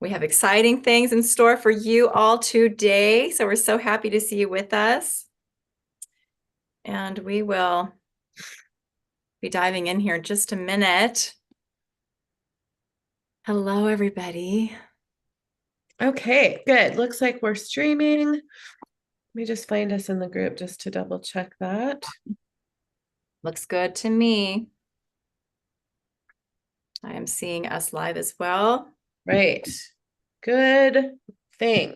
We have exciting things in store for you all today. So we're so happy to see you with us. And we will be diving in here in just a minute. Hello, everybody. Okay, good. Looks like we're streaming. Let me just find us in the group just to double check that. Looks good to me. I am seeing us live as well. Right. Good thing.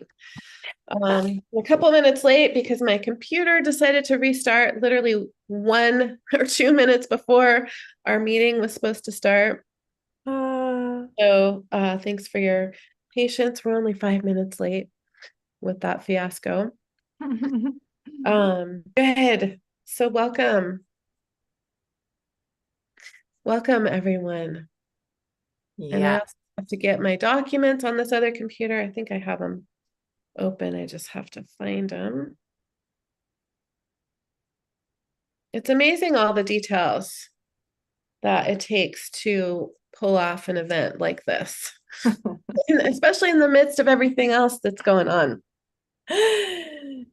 A couple minutes late because my computer decided to restart literally 1 or 2 minutes before our meeting was supposed to start. So thanks for your patience. We're only 5 minutes late with that fiasco. Good. So welcome. Welcome, everyone. And I Yeah. also have to get my documents on this other computer. I think I have them open. I just have to find them. It's amazing all the details that it takes to pull off an event like this, especially in the midst of everything else that's going on.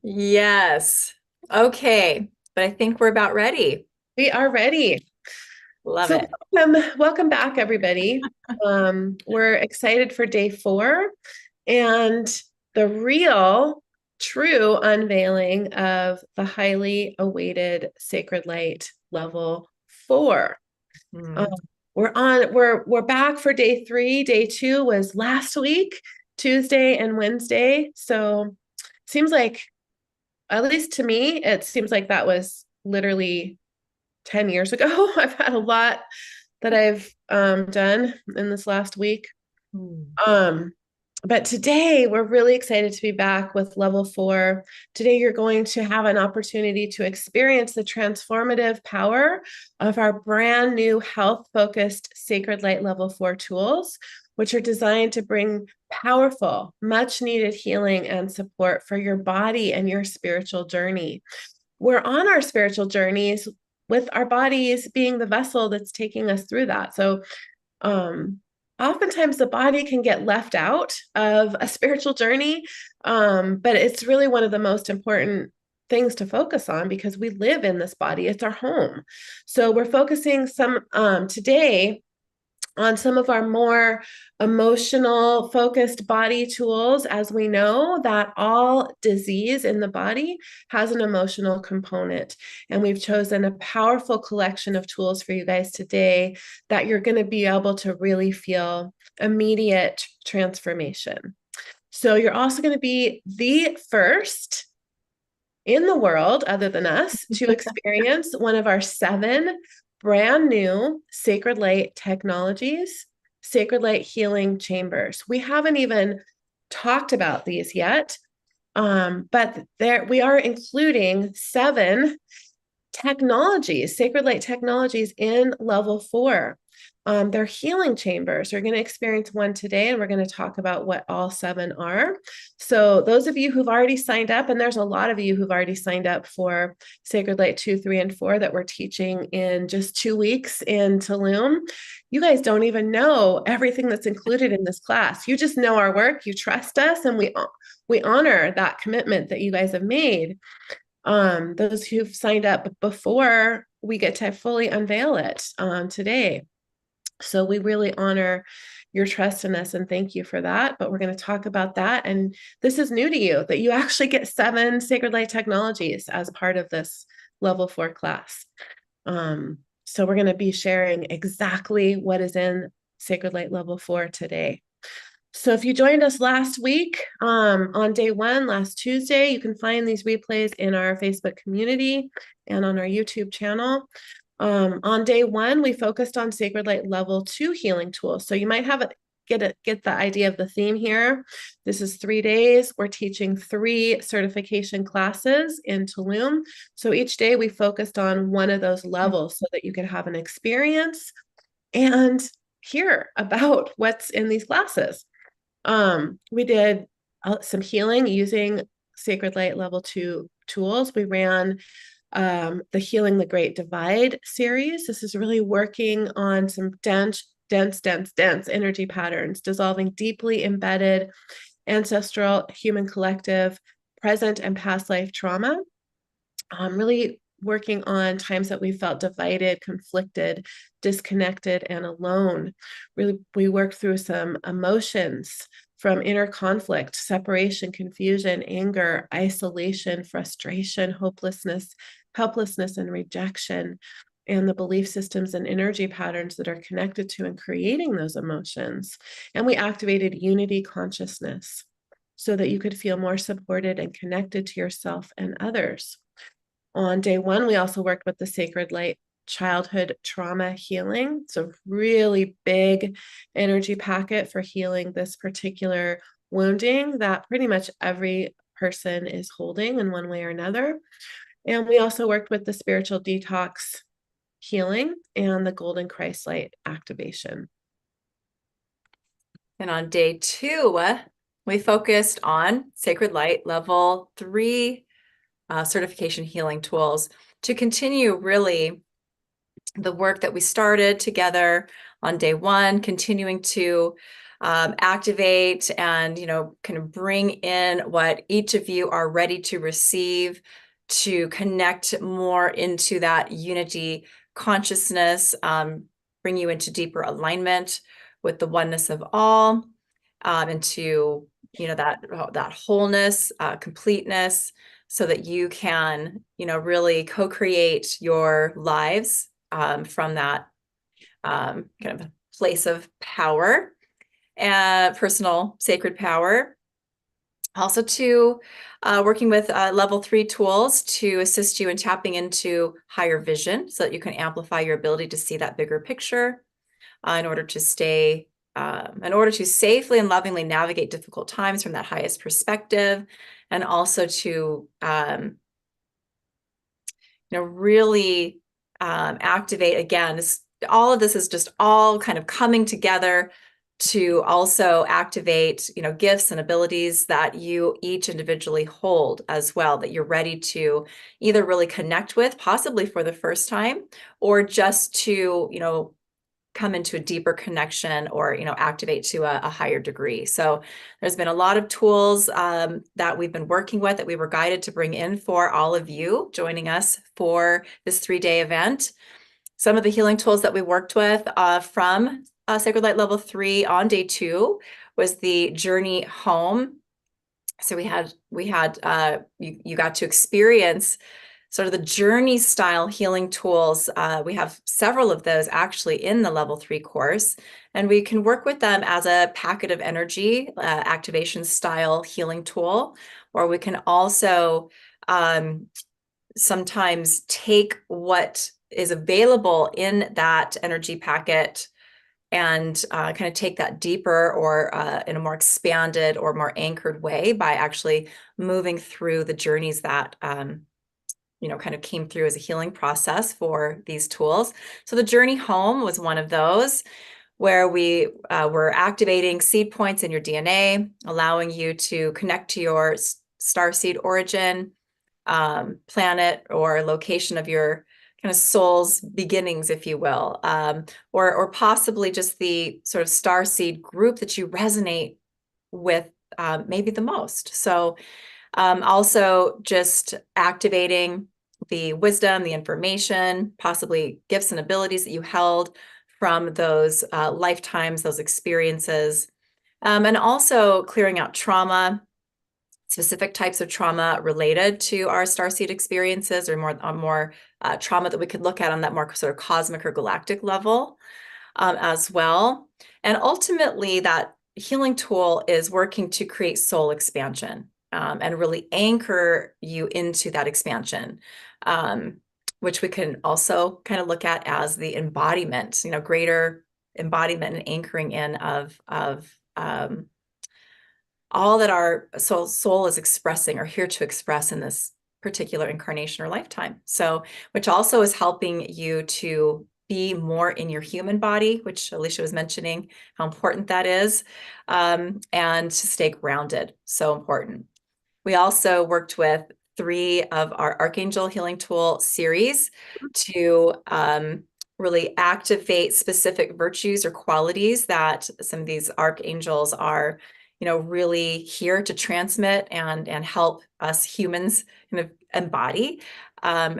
Yes. Okay. But I think we're about ready. We are ready. Love So it. welcome back, everybody. We're excited for day 4 and the real, true unveiling of the highly awaited Sacred Light level 4. Um, Mm. we're back for day 3. Day 2 was last week, Tuesday and Wednesday. So seems like, at least to me, it seems like that was literally 10 years ago. I've had a lot that I've done in this last week. Mm. Um, but today we're really excited to be back with level 4. Today you're going to have an opportunity to experience the transformative power of our brand new health-focused Sacred Light level 4 tools, which are designed to bring powerful, much-needed healing and support for your body and your spiritual journey. We're on our spiritual journeys with our bodies being the vessel that's taking us through that. So oftentimes the body can get left out of a spiritual journey, but it's really one of the most important things to focus on because we live in this body. It's our home. So we're focusing some today on some of our more emotional focused body tools, as we know that all disease in the body has an emotional component. And we've chosen a powerful collection of tools for you guys today that you're going to be able to really feel immediate transformation. So you're also going to be the first in the world, other than us, to experience one of our 7 brand new Sacred Light technologies, Sacred Light healing chambers. We haven't even talked about these yet, but there we are including 7 technologies, Sacred Light technologies in level 4. They're healing chambers. We're going to experience one today, and we're going to talk about what all 7 are. So those of you who've already signed up, and there's a lot of you who've already signed up for Sacred Light 2, 3, and 4 that we're teaching in just 2 weeks in Tulum. You guys don't even know everything that's included in this class. You just know our work, you trust us, and we honor that commitment that you guys have made. Those who've signed up before we get to fully unveil it today. So we really honor your trust in us and thank you for that. But we're going to talk about that. And this is new to you, that you actually get 7 Sacred Light technologies as part of this level 4 class. So we're going to be sharing exactly what is in Sacred Light level 4 today. So if you joined us last week on day 1, last Tuesday, you can find these replays in our Facebook community and on our YouTube channel. On day 1, we focused on Sacred Light level 2 healing tools. So you might have get the idea of the theme here. This is 3 days. We're teaching 3 certification classes in Tulum. So each day we focused on one of those levels so that you could have an experience and hear about what's in these classes. We did some healing using Sacred Light level 2 tools. We ran the Healing the Great Divide series. This is really working on some dense, dense, dense energy patterns, dissolving deeply embedded ancestral, human collective, present and past life trauma. Really working on times that we felt divided, conflicted, disconnected, and alone. Really, we worked through some emotions from inner conflict, separation, confusion, anger, isolation, frustration, hopelessness, helplessness, and rejection, and the belief systems and energy patterns that are connected to and creating those emotions. And we activated unity consciousness so that you could feel more supported and connected to yourself and others. On day one, we also worked with the Sacred Light childhood trauma healing. So really big energy packet for healing this particular wounding that pretty much every person is holding in one way or another. And we also worked with the spiritual detox healing and the golden Christ light activation. And on day 2, we focused on Sacred Light Level 3 certification healing tools to continue really the work that we started together on day 1, continuing to activate and, kind of bring in what each of you are ready to receive, to connect more into that unity consciousness, bring you into deeper alignment with the oneness of all, into, that wholeness, completeness, so that you can, really co-create your lives from that kind of place of power and personal sacred power. Also to working with level 3 tools to assist you in tapping into higher vision so that you can amplify your ability to see that bigger picture in order to safely and lovingly navigate difficult times from that highest perspective, and also to really activate again. All of this is just all kind of coming together to also activate, gifts and abilities that you each individually hold as well, that you're ready to either really connect with, possibly for the first time, or just to, come into a deeper connection or, activate to a higher degree. So there's been a lot of tools that we've been working with that we were guided to bring in for all of you joining us for this 3-day event. Some of the healing tools that we worked with from Sacred Light Level 3 on day 2 was the journey home. So you got to experience sort of the journey style healing tools. We have several of those actually in the level 3 course, and we can work with them as a packet of energy activation style healing tool, or we can also sometimes take what is available in that energy packet and kind of take that deeper or in a more expanded or more anchored way by actually moving through the journeys that kind of came through as a healing process for these tools. So the journey home was one of those where we were activating seed points in your DNA, allowing you to connect to your starseed origin, planet or location of your kind of soul's beginnings, if you will, or possibly just the sort of starseed group that you resonate with maybe the most. So also just activating the wisdom, the information, possibly gifts and abilities that you held from those lifetimes, those experiences, and also clearing out trauma, specific types of trauma related to our starseed experiences, or more trauma that we could look at on that more sort of cosmic or galactic level as well. And ultimately, that healing tool is working to create soul expansion and really anchor you into that expansion, which we can also kind of look at as the embodiment, greater embodiment and anchoring in of all that our soul is expressing or here to express in this particular incarnation or lifetime. So, which also is helping you to be more in your human body, which Alicia was mentioning how important that is, and to stay grounded. So important. We also worked with 3 of our Archangel Healing Tool series to really activate specific virtues or qualities that some of these archangels are, really here to transmit and help us humans kind of embody.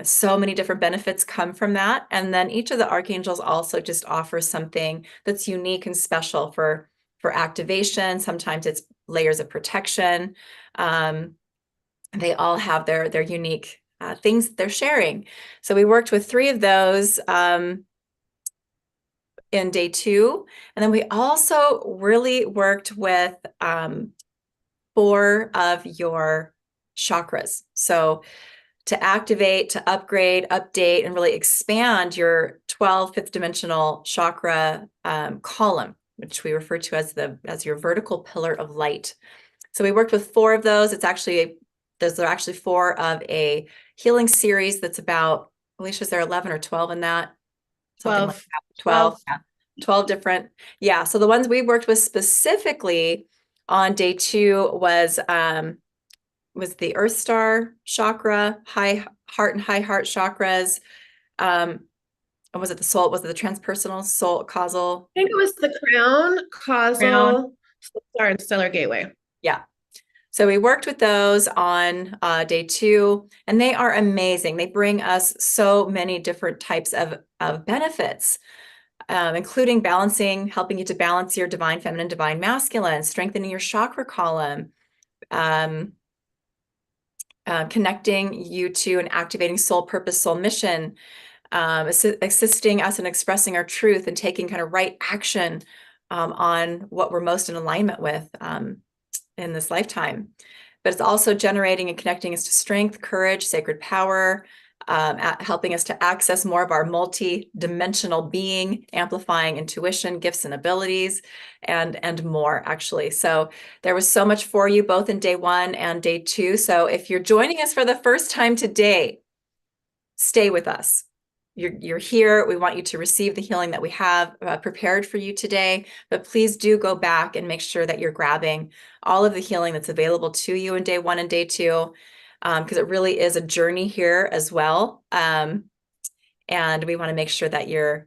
So many different benefits come from that. And then each of the archangels also just offers something that's unique and special for activation. Sometimes it's layers of protection. They all have their unique things they're sharing. So we worked with 3 of those in day 2. And then we also really worked with 4 of your chakras. So to activate, to upgrade, update, and really expand your 12 fifth dimensional chakra column, which we refer to as your vertical pillar of light. So we worked with 4 of those. Those are actually 4 of a healing series that's about, Alicia, is there 11 or 12 in that? Something like 12. that. 12. Yeah. 12 different. Yeah. So the ones we worked with specifically on day 2 was the Earth Star chakra, high heart and high heart chakras. And was it the soul? Was it the transpersonal soul causal? I think it was the crown, Crown. causal, star, and stellar gateway. Yeah. So we worked with those on day 2, and they are amazing. They bring us so many different types of benefits, including helping you to balance your divine feminine, divine masculine, strengthening your chakra column, connecting you to and activating soul purpose, soul mission, assisting us in expressing our truth and taking kind of right action on what we're most in alignment with in this lifetime. But it's also generating and connecting us to strength, courage, sacred power, helping us to access more of our multi-dimensional being, amplifying intuition, gifts and abilities, and more, actually. So there was so much for you both in day 1 and day 2. So if you're joining us for the first time today, stay with us. You're here. We want you to receive the healing that we have prepared for you today, but please do go back and make sure that you're grabbing all of the healing that's available to you in day 1 and day 2, because it really is a journey here as well. And we want to make sure that you're,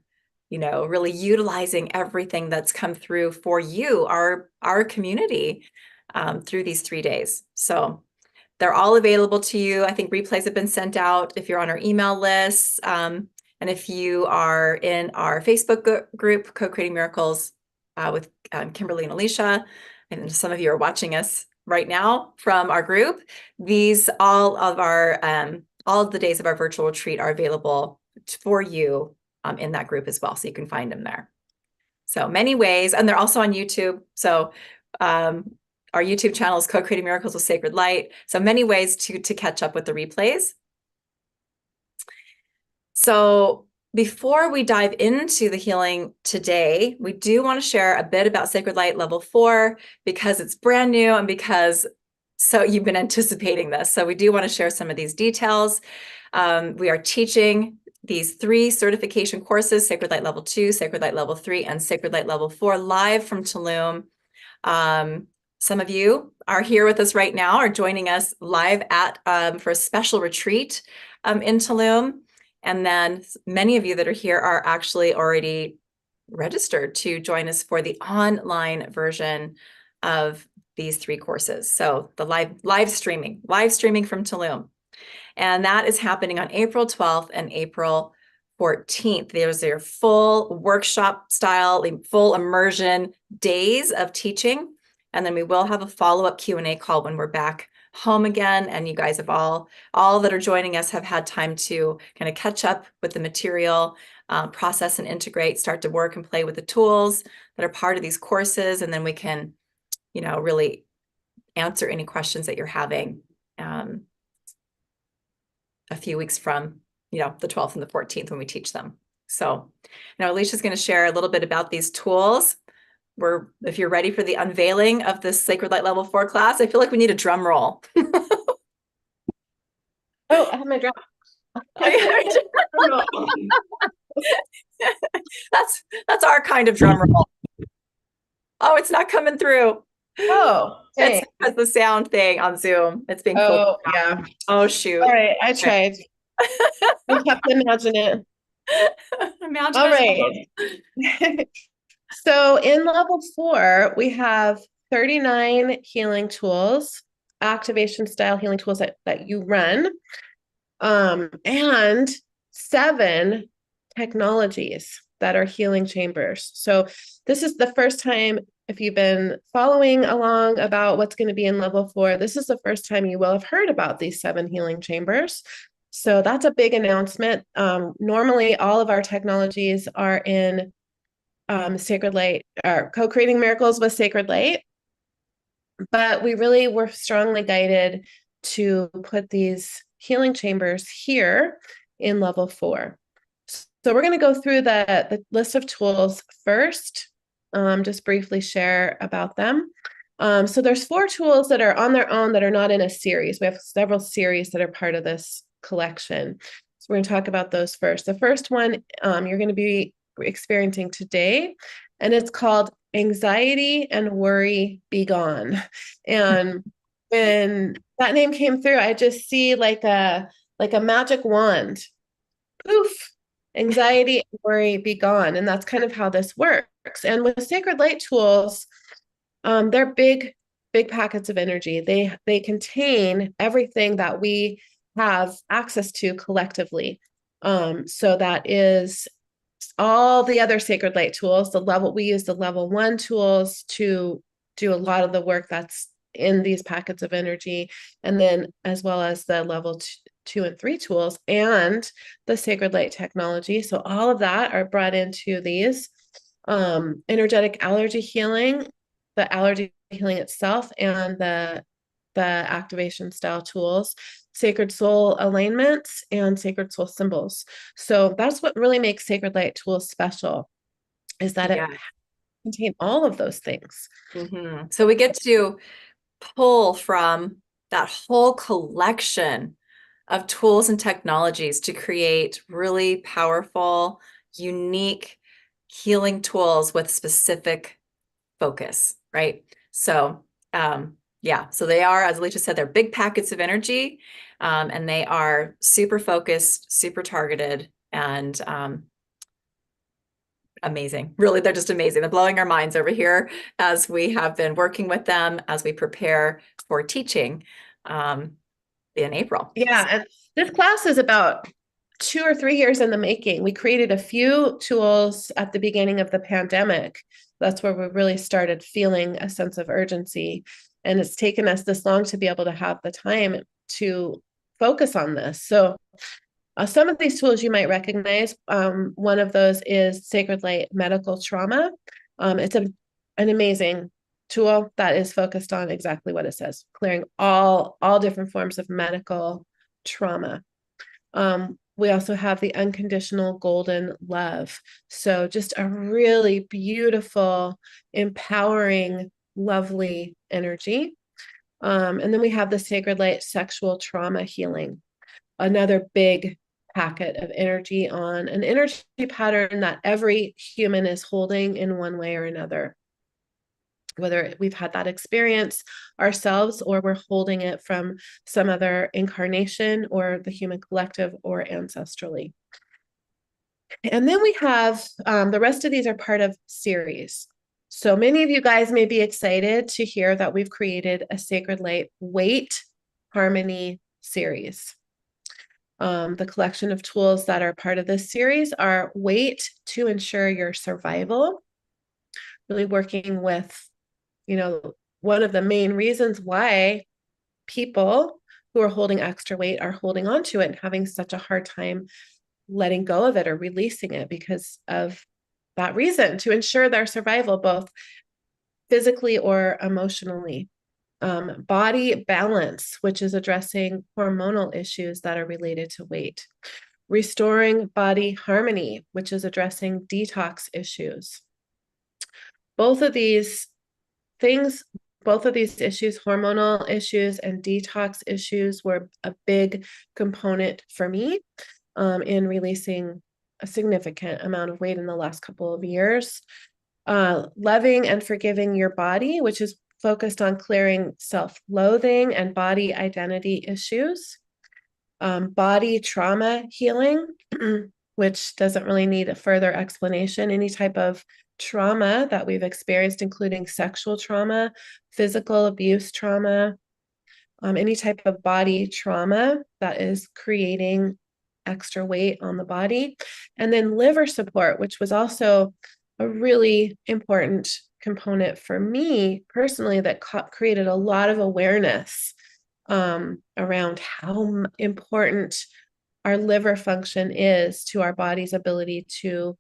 really utilizing everything that's come through for you, our community, through these 3 days. So they're all available to you. I think replays have been sent out if you're on our email lists. And if you are in our Facebook group, Co-Creating Miracles with Kimberly and Alicia, and some of you are watching us right now from our group, all of the days of our virtual retreat are available for you in that group as well. So you can find them there. So many ways, and they're also on YouTube. So our YouTube channel is Co-Creating Miracles with Sacred Light. So many ways to catch up with the replays. So before we dive into the healing today, we do want to share a bit about Sacred Light Level 4 because it's brand new and so you've been anticipating this. So we do want to share some of these details. We are teaching these 3 certification courses, Sacred Light Level 2, Sacred Light Level 3, and Sacred Light Level 4, live from Tulum. Some of you are here with us right now, are joining us live for a special retreat in Tulum. And then many of you that are here are actually already registered to join us for the online version of these 3 courses. So the live streaming from Tulum. And that is happening on April 12th and April 14th. There's their full workshop style, full immersion days of teaching. And then we will have a follow-up Q&A call when we're back home again. And you guys have all that are joining us have had time to kind of catch up with the material, process and integrate, start to work and play with the tools that are part of these courses. And then we can, really answer any questions that you're having a few weeks from, the 12th and the 14th when we teach them. So now Alicia's going to share a little bit about these tools. If you're ready for the unveiling of this Sacred Light Level 4 class, I feel like we need a drum roll. Oh, I have my drum. That's our kind of drum roll. Oh, it's not coming through. Oh, dang. It's the sound thing on Zoom. It's being filtered out. Yeah. Oh, shoot. All right, I tried. I kept to imagine it. Imagine All it right. So in level 4, we have 39 healing tools, activation style healing tools that you run, and 7 technologies that are healing chambers. So this is the first time, if you've been following along about what's going to be in level 4, this is the first time you will have heard about these 7 healing chambers. So that's a big announcement. Normally, all of our technologies are in Sacred Light, or co-creating miracles with Sacred Light. But we really were strongly guided to put these healing chambers here in level 4. So we're going to go through the list of tools first, just briefly share about them. So there's 4 tools that are on their own that are not in a series. We have several series that are part of this collection. So we're going to talk about those first. The first one you're going to be experiencing today, and it's called Anxiety and Worry Be Gone. And when that name came through, I just see like a magic wand. Poof, anxiety and worry be gone. And that's kind of how this works. And with sacred light tools, they're big packets of energy. They contain everything that we have access to collectively. So that is all the other sacred light tools. We use the level 1 tools to do a lot of the work that's in these packets of energy, and then as well as the level 2 and 3 tools and the sacred light technology. So all of that are brought into these energetic allergy healing, the allergy healing itself, and the activation style tools, sacred soul alignments, and sacred soul symbols. So that's what really makes sacred light tools special, is that it Yeah. contains all of those things. So we get to pull from that whole collection of tools and technologies to create really powerful, unique healing tools with specific focus, right? So, yeah, so they are, as Alicia said, they're big packets of energy, and they are super focused, super targeted, and amazing. Really, they're just amazing. They're blowing our minds over here as we have been working with them as we prepare for teaching in April. Yeah, and this class is about 2 or 3 years in the making. We created a few tools at the beginning of the pandemic. That's where we really started feeling a sense of urgency. And it's taken us this long to be able to have the time to focus on this. So some of these tools you might recognize. One of those is Sacred Light Medical Trauma. It's an amazing tool that is focused on exactly what it says, clearing all different forms of medical trauma. We also have the Unconditional Golden Love. So just a really beautiful, empowering, lovely energy. And then we have the Sacred Light Sexual Trauma Healing, another big packet of energy on an energy pattern that every human is holding in one way or another, whether we've had that experience ourselves or we're holding it from some other incarnation or the human collective or ancestrally. And then we have the rest of these are part of series. So many of you guys may be excited to hear that we've created a Sacred Light Weight Harmony series. The collection of tools that are part of this series are weight to ensure your survival, really working with, one of the main reasons why people who are holding extra weight are holding on to it and having such a hard time letting go of it or releasing it because of that reason, to ensure their survival, both physically or emotionally. Body balance, which is addressing hormonal issues that are related to weight. Restoring body harmony, which is addressing detox issues. Both of these things, both of these issues, hormonal issues and detox issues, were a big component for me in releasing a significant amount of weight in the last couple of years. Loving and forgiving your body, which is focused on clearing self-loathing and body identity issues. Body trauma healing, which doesn't really need a further explanation. Any type of trauma that we've experienced, including sexual trauma, physical abuse trauma, any type of body trauma that is creating extra weight on the body. And then liver support, which was also a really important component for me personally, that created a lot of awareness around how important our liver function is to our body's ability to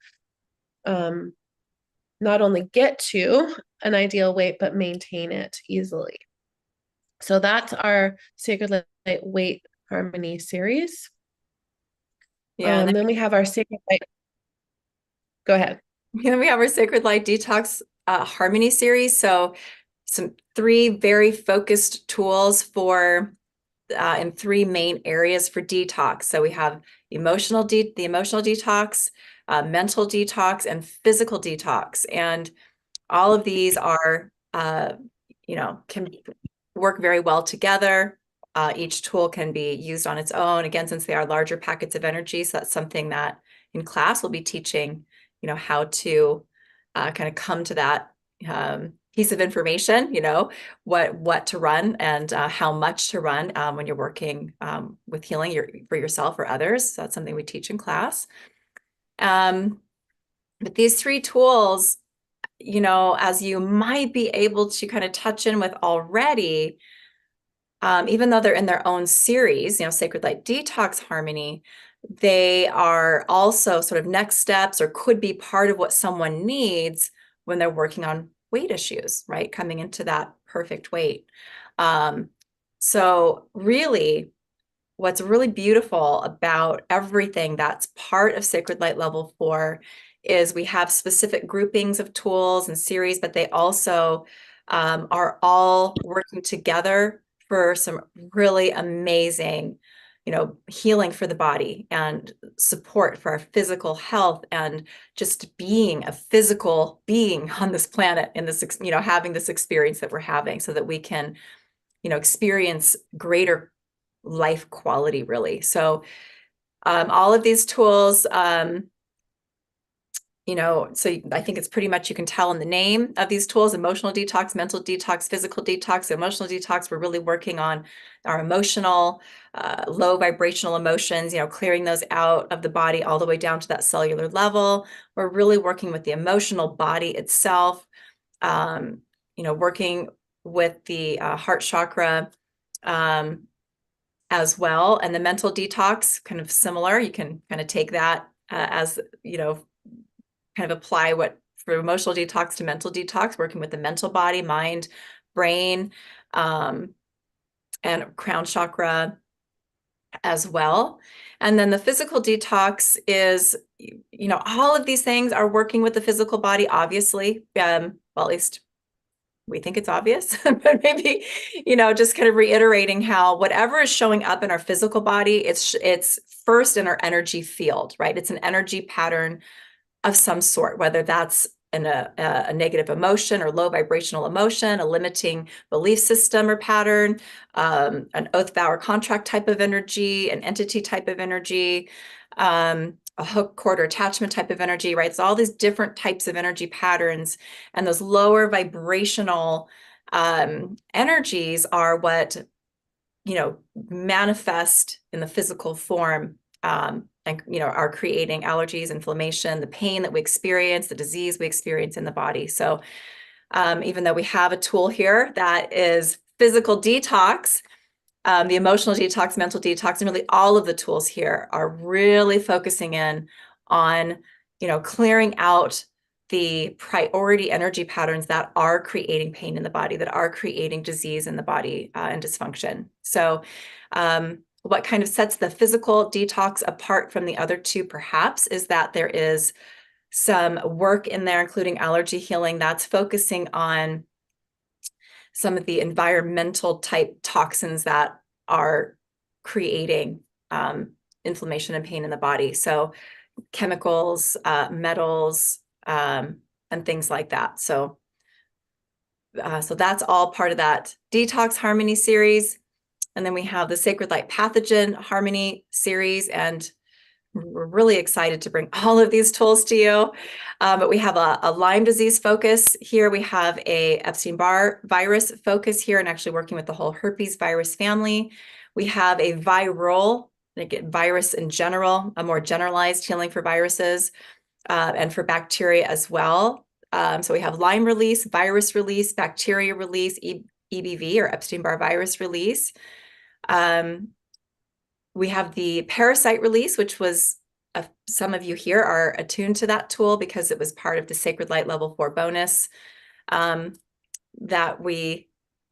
not only get to an ideal weight, but maintain it easily. So that's our Sacred Light Weight Harmony series. Yeah. And Then we have our Sacred Light. Go ahead. then we have our Sacred Light Detox Harmony series. So some 3 very focused tools for in 3 main areas for detox. So we have the emotional detox, mental detox, and physical detox. And all of these are, can work very well together. Each tool can be used on its own. Again, since they are larger packets of energy, so that's something that in class we'll be teaching, how to kind of come to that piece of information, what to run and how much to run when you're working with healing for yourself or others. So that's something we teach in class. But these 3 tools, as you might be able to kind of touch in with already, even though they're in their own series, Sacred Light Detox Harmony, they are also sort of next steps or could be part of what someone needs when they're working on weight issues, right? Coming into that perfect weight. So really, what's really beautiful about everything that's part of Sacred Light Level 4 is we have specific groupings of tools and series, but they also are all working together for some really amazing, healing for the body and support for our physical health and just being a physical being on this planet in this, having this experience that we're having so that we can, experience greater life quality, really. So all of these tools, so I think it's pretty much, you can tell in the name of these tools: emotional detox, mental detox, physical detox. Emotional detox, we're really working on our emotional, low vibrational emotions, clearing those out of the body all the way down to that cellular level. We're really working with the emotional body itself, working with the heart chakra, as well. And the mental detox, kind of similar. You can kind of take that as, kind of apply what for emotional detox to mental detox, working with the mental body, mind, brain, and crown chakra as well. And then the physical detox is, all of these things are working with the physical body, obviously. Well, at least we think it's obvious, but maybe, just kind of reiterating how whatever is showing up in our physical body, it's first in our energy field, right? It's an energy pattern of some sort, whether that's a negative emotion or low vibrational emotion, a limiting belief system or pattern, an oath, vow, or contract type of energy, an entity type of energy, a hook, cord, or attachment type of energy, right? So all these different types of energy patterns, and those lower vibrational energies are what, manifest in the physical form, and, are creating allergies, inflammation, the pain that we experience, the disease we experience in the body. So even though we have a tool here that is physical detox, the emotional detox, mental detox, and really all of the tools here are really focusing in on, clearing out the priority energy patterns that are creating pain in the body, that are creating disease in the body, and dysfunction. So what kind of sets the physical detox apart from the other 2, perhaps, is that there is some work in there, including allergy healing, that's focusing on some of the environmental type toxins that are creating inflammation and pain in the body. So chemicals, metals, and things like that. So that's all part of that Detox Harmony series. And then we have the Sacred Light Pathogen Harmony series. And We're really excited to bring all of these tools to you. But we have a Lyme disease focus here. We have a Epstein-Barr virus focus here, and actually working with the whole herpes virus family. We have a viral, like virus in general, a more generalized healing for viruses and for bacteria as well. So we have Lyme release, virus release, bacteria release, EBV or Epstein-Barr virus release. We have the parasite release, which was some of you here are attuned to that tool because it was part of the Sacred Light Level 4 bonus that we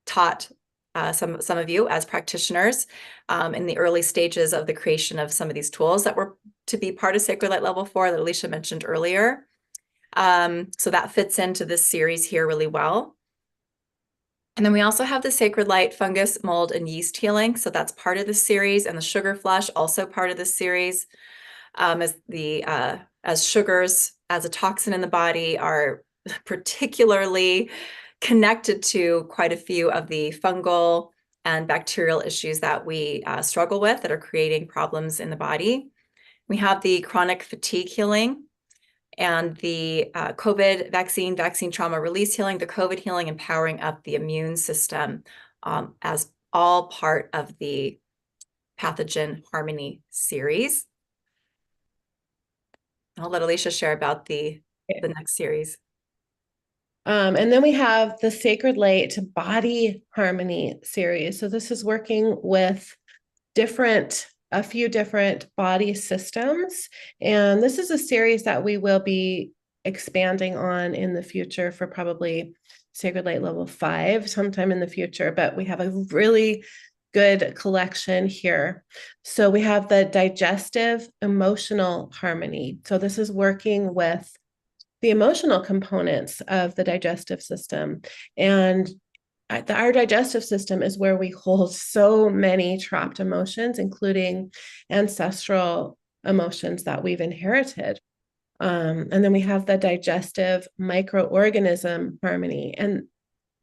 taught some of you as practitioners in the early stages of the creation of some of these tools that were to be part of Sacred Light Level 4 that Alicia mentioned earlier. So that fits into this series here really well. And then we also have the Sacred Light fungus, mold, and yeast healing. So that's part of the series, and the sugar flush also part of the series. As sugars as a toxin in the body are particularly connected to quite a few of the fungal and bacterial issues that we struggle with that are creating problems in the body. We have the chronic fatigue healing and the COVID vaccine trauma release healing, the COVID healing, and powering up the immune system as all part of the Pathogen Harmony series. I'll let Alicia share about the next series. And then we have the Sacred Light Body Harmony series. So this is working with a few different body systems. And this is a series that we will be expanding on in the future for probably Sacred Light Level 5 sometime in the future. But we have a really good collection here. So we have the Digestive Emotional Harmony. So this is working with the emotional components of the digestive system. And our digestive system is where we hold so many trapped emotions, including ancestral emotions that we've inherited. And then we have the digestive microorganism harmony. And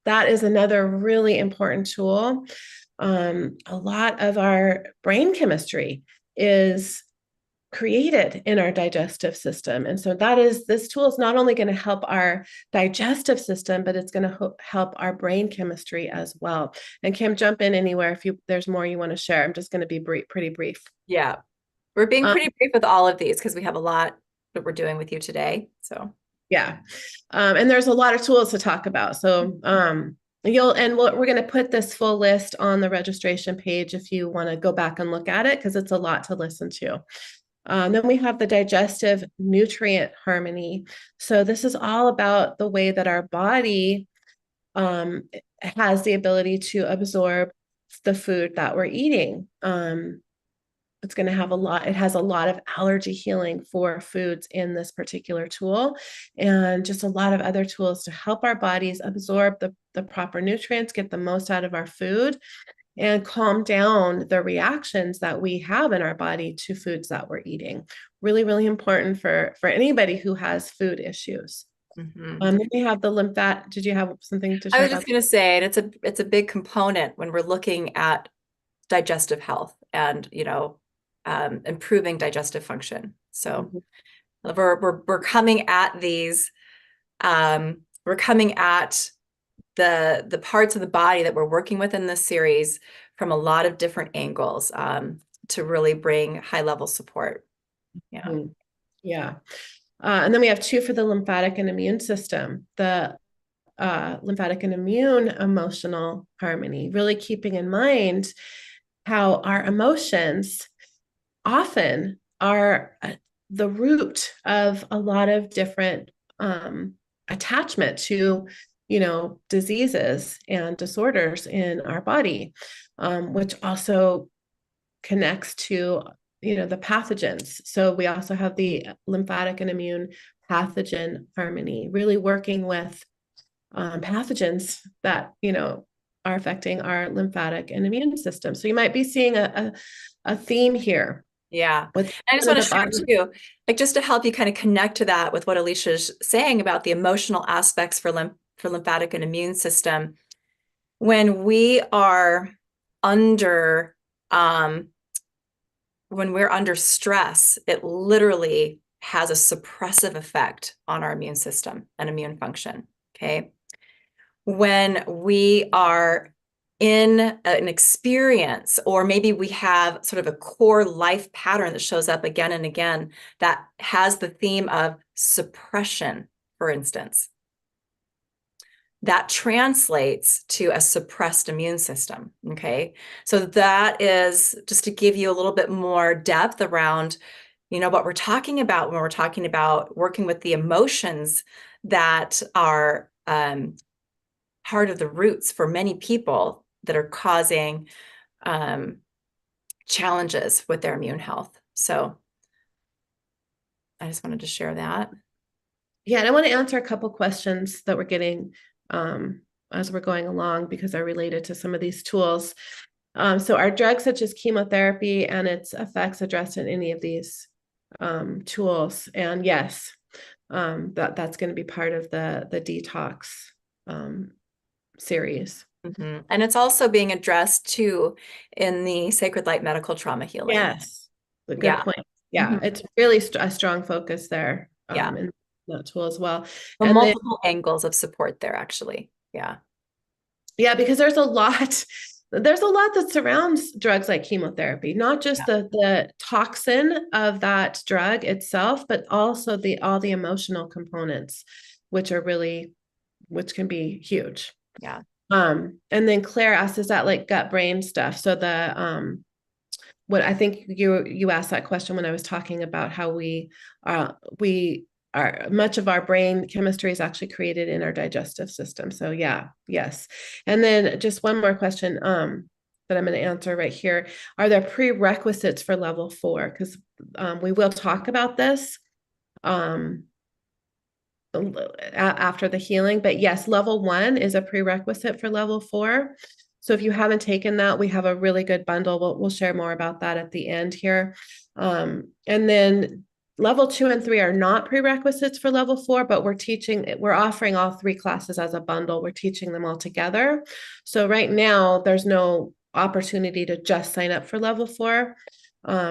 that is another really important tool. A lot of our brain chemistry is created in our digestive system. And so this tool is not only going to help our digestive system, but it's going to help our brain chemistry as well. And Kim, jump in anywhere if there's more you want to share. I'm just going to be pretty brief. Yeah, we're being pretty brief with all of these because we have a lot that we're doing with you today. So yeah, and there's a lot of tools to talk about. So we're going to put this full list on the registration page if you want to go back and look at it, because it's a lot to listen to. Then we have the digestive nutrient harmony. So this is all about the way that our body has the ability to absorb the food that we're eating. It's going to have it has a lot of allergy healing for foods in this particular tool, and just a lot of other tools to help our bodies absorb the proper nutrients, get the most out of our food, and calm down the reactions that we have in our body to foods that we're eating. Really, really important for anybody who has food issues. Then we have the lymphatic. Did you have something to share? I was just going to say, and it's a big component when we're looking at digestive health and improving digestive function. So we're coming at these. We're coming at the parts of the body that we're working with in this series from a lot of different angles to really bring high level support. Yeah. Yeah. And then we have two for the lymphatic and immune system, the lymphatic and immune emotional harmony, really keeping in mind how our emotions often are the root of a lot of different attachment to diseases and disorders in our body, which also connects to the pathogens. So we also have the lymphatic and immune pathogen harmony, really working with pathogens that are affecting our lymphatic and immune system. So you might be seeing a theme here. Yeah. And I just want to share too, like just to help you kind of connect to that with what Alicia's saying about the emotional aspects for lymphatic and immune system. When we are under when we're under stress, it literally has a suppressive effect on our immune system and immune function. Okay. When we are in an experience, or maybe we have sort of a core life pattern that shows up again and again that has the theme of suppression, for instance, that translates to a suppressed immune system. Okay. So that is just to give you a little bit more depth around, what we're talking about when we're talking about working with the emotions that are part of the roots for many people that are causing challenges with their immune health. So I just wanted to share that. Yeah, and I want to answer a couple questions that we're getting as we're going along because they're related to some of these tools. So are drugs such as chemotherapy and its effects addressed in any of these tools? And yes, that's going to be part of the Detox series. Mm-hmm. And it's also being addressed too in the Sacred Light Medical Trauma Healing. Yes, a good Yeah. point. Yeah, Mm-hmm. it's really a strong focus there Yeah. in that tool as well. Well, And then, multiple angles of support there, actually. Yeah. yeah, because there's a lot that surrounds drugs like chemotherapy, not just the toxin of that drug itself, but also all the emotional components, which can be huge. Yeah. And then Claire asked, is that like gut brain stuff? So what I think you asked that question when I was talking about how we are much of our brain chemistry is actually created in our digestive system. So yeah, yes. And then just one more question that I'm going to answer right here. Are there prerequisites for level 4? Because we will talk about this after the healing, but yes, level 1 is a prerequisite for level 4. So if you haven't taken that, we have a really good bundle. We'll share more about that at the end here. And then level 2 and 3 are not prerequisites for level 4, but we're offering all 3 classes as a bundle. We're teaching them all together. So right now there's no opportunity to just sign up for level 4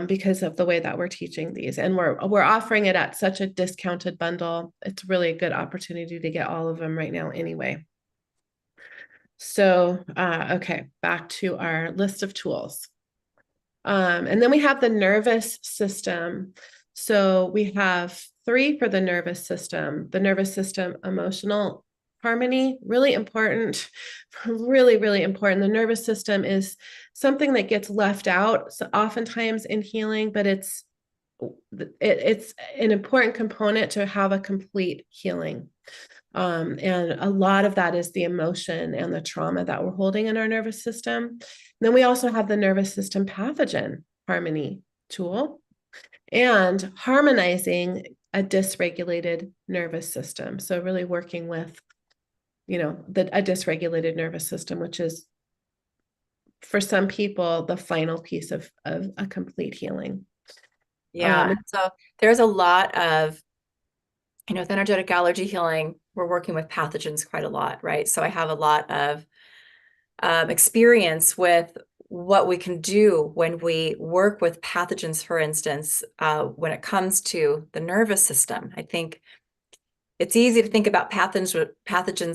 because of the way that we're teaching these. And we're offering it at such a discounted bundle. It's really a good opportunity to get all of them right now anyway. So, okay, back to our list of tools. And then we have the nervous system. So we have 3 for the nervous system. The nervous system, emotional harmony, really important, really, really important. The nervous system is something that gets left out oftentimes in healing, but it's an important component to have a complete healing. And a lot of that is the emotion and the trauma that we're holding in our nervous system. And then we also have the nervous system pathogen harmony tool and harmonizing a dysregulated nervous system. So really working with, a dysregulated nervous system, which is for some people, the final piece of a complete healing. Yeah. So there's a lot of, with energetic allergy healing, we're working with pathogens quite a lot, right? So I have a lot of experience with what we can do when we work with pathogens, for instance, when it comes to the nervous system. I think it's easy to think about pathogens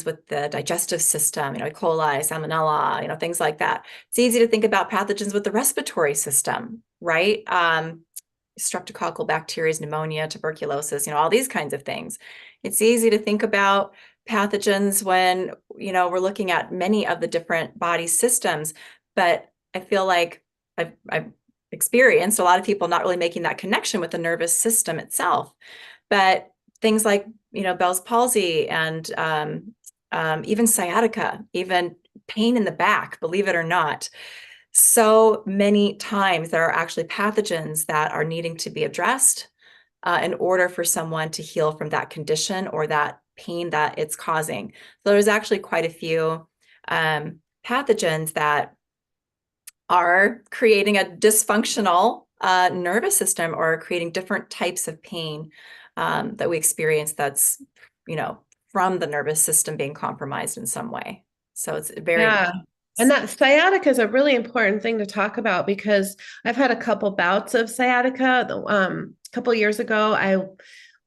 with the digestive system, E. coli, salmonella, things like that. It's easy to think about pathogens with the respiratory system, right? Streptococcal bacteria, pneumonia, tuberculosis, all these kinds of things. It's easy to think about pathogens when, we're looking at many of the different body systems, but I feel like I've experienced a lot of people not really making that connection with the nervous system itself. But things like, Bell's palsy and even sciatica, even pain in the back, believe it or not. So many times there are actually pathogens that are needing to be addressed in order for someone to heal from that condition or that pain that it's causing. So there's actually quite a few pathogens that are creating a dysfunctional nervous system or creating different types of pain that we experience that's, from the nervous system being compromised in some way. So it's very Yeah. And that sciatica is a really important thing to talk about because I've had a couple bouts of sciatica. A couple years ago,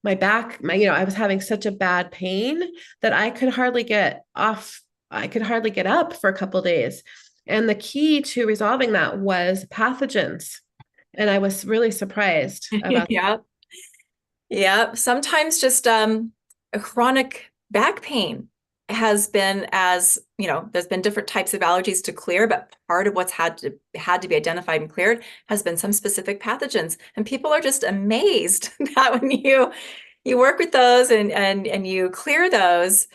my back, I was having such a bad pain that I could hardly get off. I could hardly get up for a couple of days. And the key to resolving that was pathogens. And I was really surprised about Yeah. Yeah. Sometimes just a chronic back pain has been, as you know, there's been different types of allergies to clear, but part of what's had to be identified and cleared has been some specific pathogens. And people are just amazed that when you work with those and you clear those,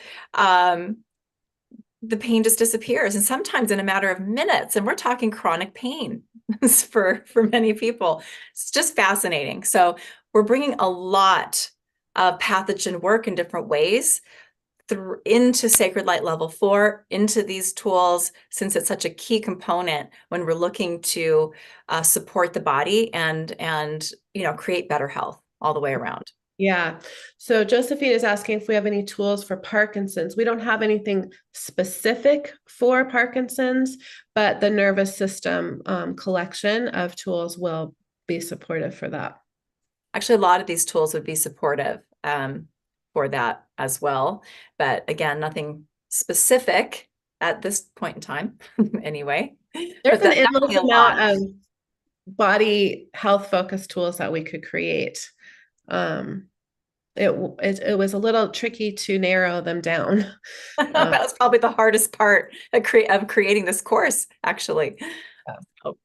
the pain just disappears, and sometimes in a matter of minutes. And we're talking chronic pain for many people. It's just fascinating. So we're bringing a lot of pathogen work in different ways through into Sacred Light Level 4, into these tools, since it's such a key component when we're looking to support the body and create better health all the way around. Yeah. So Josephine is asking if we have any tools for Parkinson's. We don't have anything specific for Parkinson's, but the nervous system collection of tools will be supportive for that. Actually, a lot of these tools would be supportive for that as well. But again, nothing specific at this point in time, anyway. There's But an that's endless definitely a amount lot. of body health focused tools that we could create. Um, it was a little tricky to narrow them down. That was probably the hardest part of creating this course, actually. Oh.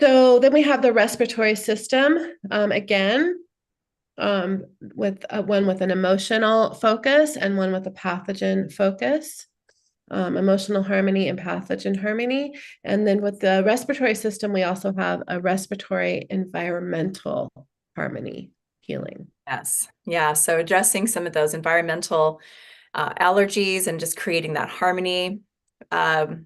So then we have the respiratory system. Again, with one with an emotional focus and one with a pathogen focus. Emotional harmony and pathogen harmony. And then with the respiratory system, we also have a respiratory environmental harmony healing. Yes. Yeah. So addressing some of those environmental allergies and just creating that harmony um,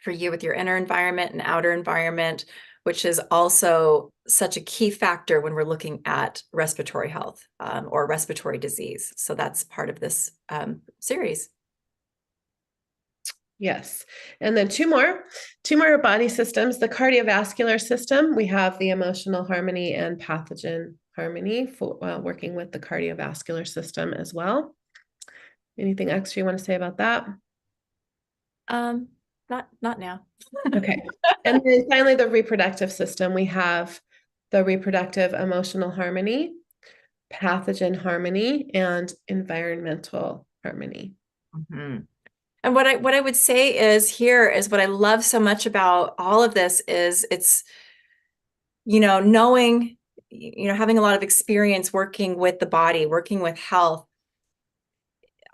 for you with your inner environment and outer environment, which is also such a key factor when we're looking at respiratory health or respiratory disease. So that's part of this series. Yes. And then two more body systems, the cardiovascular system. We have the emotional harmony and pathogen harmony for working with the cardiovascular system as well. Anything extra you want to say about that? Um, not now. Okay. And then finally, the reproductive system. We have the reproductive emotional harmony, pathogen harmony, and environmental harmony. Mm-hmm. And what I would say is here is what I love so much about all of this is it's, knowing, having a lot of experience working with the body, working with health.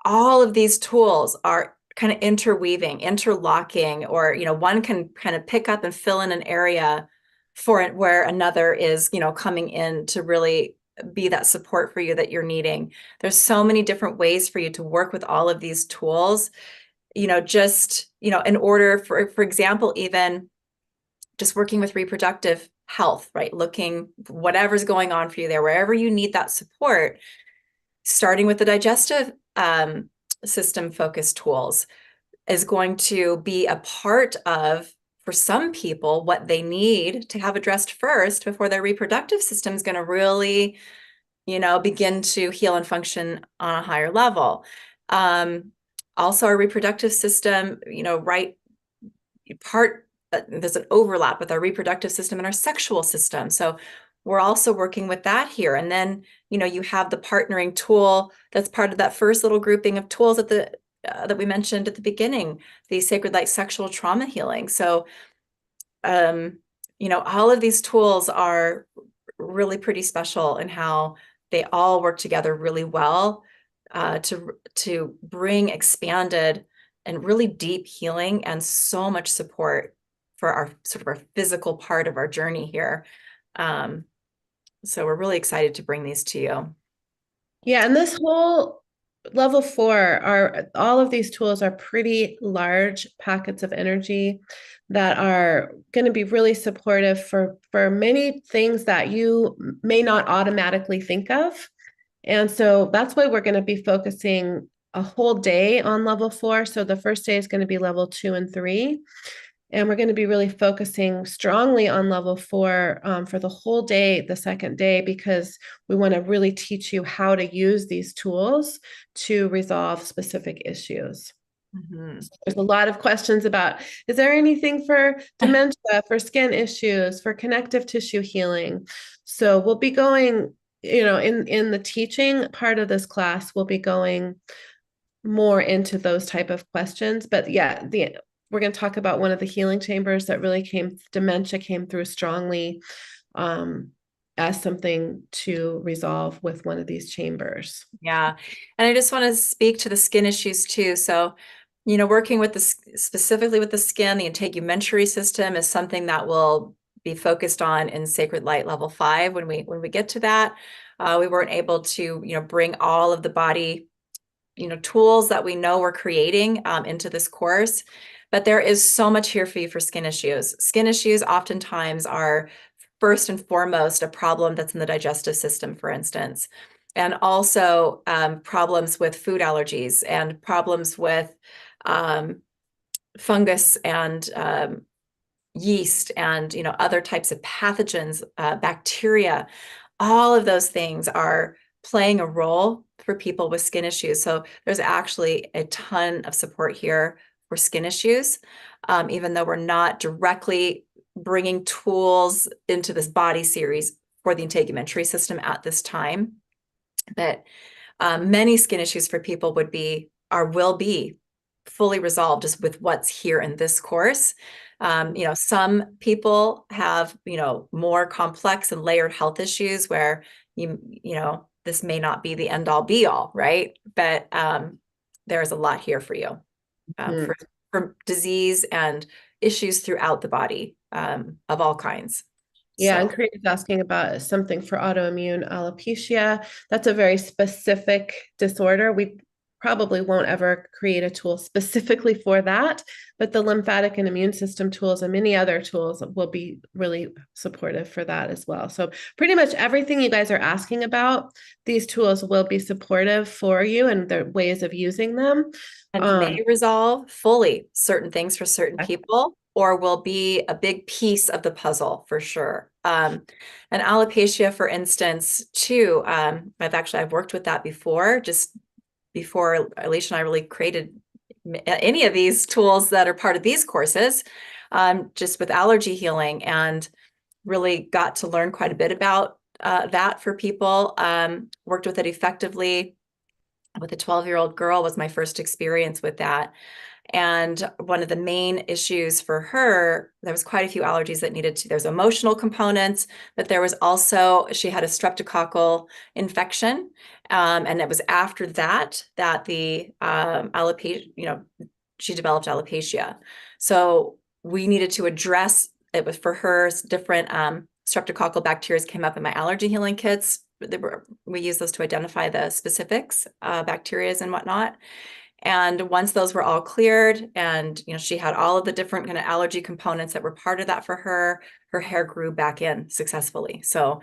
All of these tools are kind of interweaving, interlocking, or, one can kind of pick up and fill in an area for it where another is, coming in to really be that support for you that you're needing. There's so many different ways for you to work with all of these tools, just, in order for example, even just working with reproductive health, right? Looking whatever's going on for you there, wherever you need that support, starting with the digestive system focused tools is going to be a part of, for some people, what they need to have addressed first before their reproductive system is going to really, begin to heal and function on a higher level. Also, our reproductive system, right part, there's an overlap with our reproductive system and our sexual system. So we're also working with that here. And then, you have the partnering tool that's part of that first little grouping of tools that we mentioned at the beginning, the Sacred Light Sexual Trauma Healing. So, all of these tools are really pretty special in how they all work together really well to bring expanded and really deep healing and so much support for our sort of our physical part of our journey here. So we're really excited to bring these to you. Yeah, and this whole level 4 are all of these tools are pretty large packets of energy that are going to be really supportive for many things that you may not automatically think of. And so that's why we're going to be focusing a whole day on level 4. So the first day is going to be level 2 and 3. And we're going to be really focusing strongly on level 4 for the whole day, the second day, because we want to really teach you how to use these tools to resolve specific issues. Mhm. There's a lot of questions about, is there anything for dementia, for skin issues, for connective tissue healing? So we'll be going, in the teaching part of this class, we'll be going more into those type of questions. But yeah, we're going to talk about one of the healing chambers that really dementia came through strongly as something to resolve with one of these chambers. Yeah. And I just want to speak to the skin issues too. So, working with specifically with the skin, the integumentary system is something that will be focused on in Sacred Light level 5. When we get to that, we weren't able to, bring all of the body, tools that we know we're creating into this course. But there is so much here for you for skin issues. Skin issues oftentimes are first and foremost a problem that's in the digestive system, for instance, and also problems with food allergies and problems with fungus and yeast and other types of pathogens, bacteria. All of those things are playing a role for people with skin issues. So there's actually a ton of support here for skin issues, even though we're not directly bringing tools into this body series for the integumentary system at this time. But many skin issues for people will be fully resolved just with what's here in this course. Some people have, more complex and layered health issues where this may not be the end all be all, right? But there's a lot here for you for disease and issues throughout the body of all kinds. Yeah, and So Korea is asking about something for autoimmune alopecia. That's a very specific disorder. We probably won't ever create a tool specifically for that, but the lymphatic and immune system tools and many other tools will be really supportive for that as well. So pretty much everything you guys are asking about, these tools will be supportive for you and their ways of using them. and may resolve fully certain things for certain people, or will be a big piece of the puzzle for sure. And alopecia, for instance, too, I've worked with that before, just before Alicia and I really created any of these tools that are part of these courses, just with allergy healing, and really got to learn quite a bit about that for people. Worked with it effectively with a 12-year-old girl was my first experience with that. And one of the main issues for her, there was quite a few allergies that there's emotional components, but there was also, she had a streptococcal infection. And it was after that the alopecia, she developed alopecia. So we needed to address it. Was for her, different streptococcal bacteria came up in my allergy healing kits. We use those to identify the specifics, bacteria and whatnot. And once those were all cleared and, she had all of the different kind of allergy components that were part of that for her hair grew back in successfully. So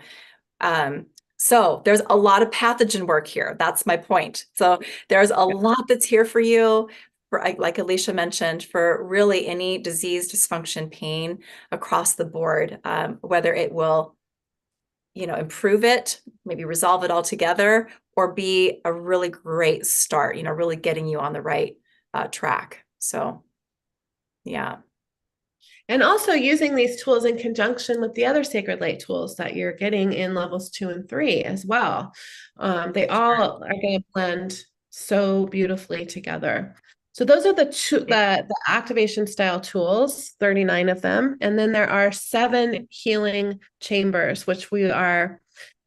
there's a lot of pathogen work here. That's my point. So there's a lot that's here for you, for, like Alicia mentioned, for really any disease, dysfunction, pain across the board, whether it will improve it, maybe resolve it altogether, or be a really great start, really getting you on the right track. So, yeah. And also using these tools in conjunction with the other Sacred Light tools that you're getting in levels 2 and 3 as well. They all are going to blend so beautifully together. So those are the activation style tools, 39 of them. And then there are 7 healing chambers, which we are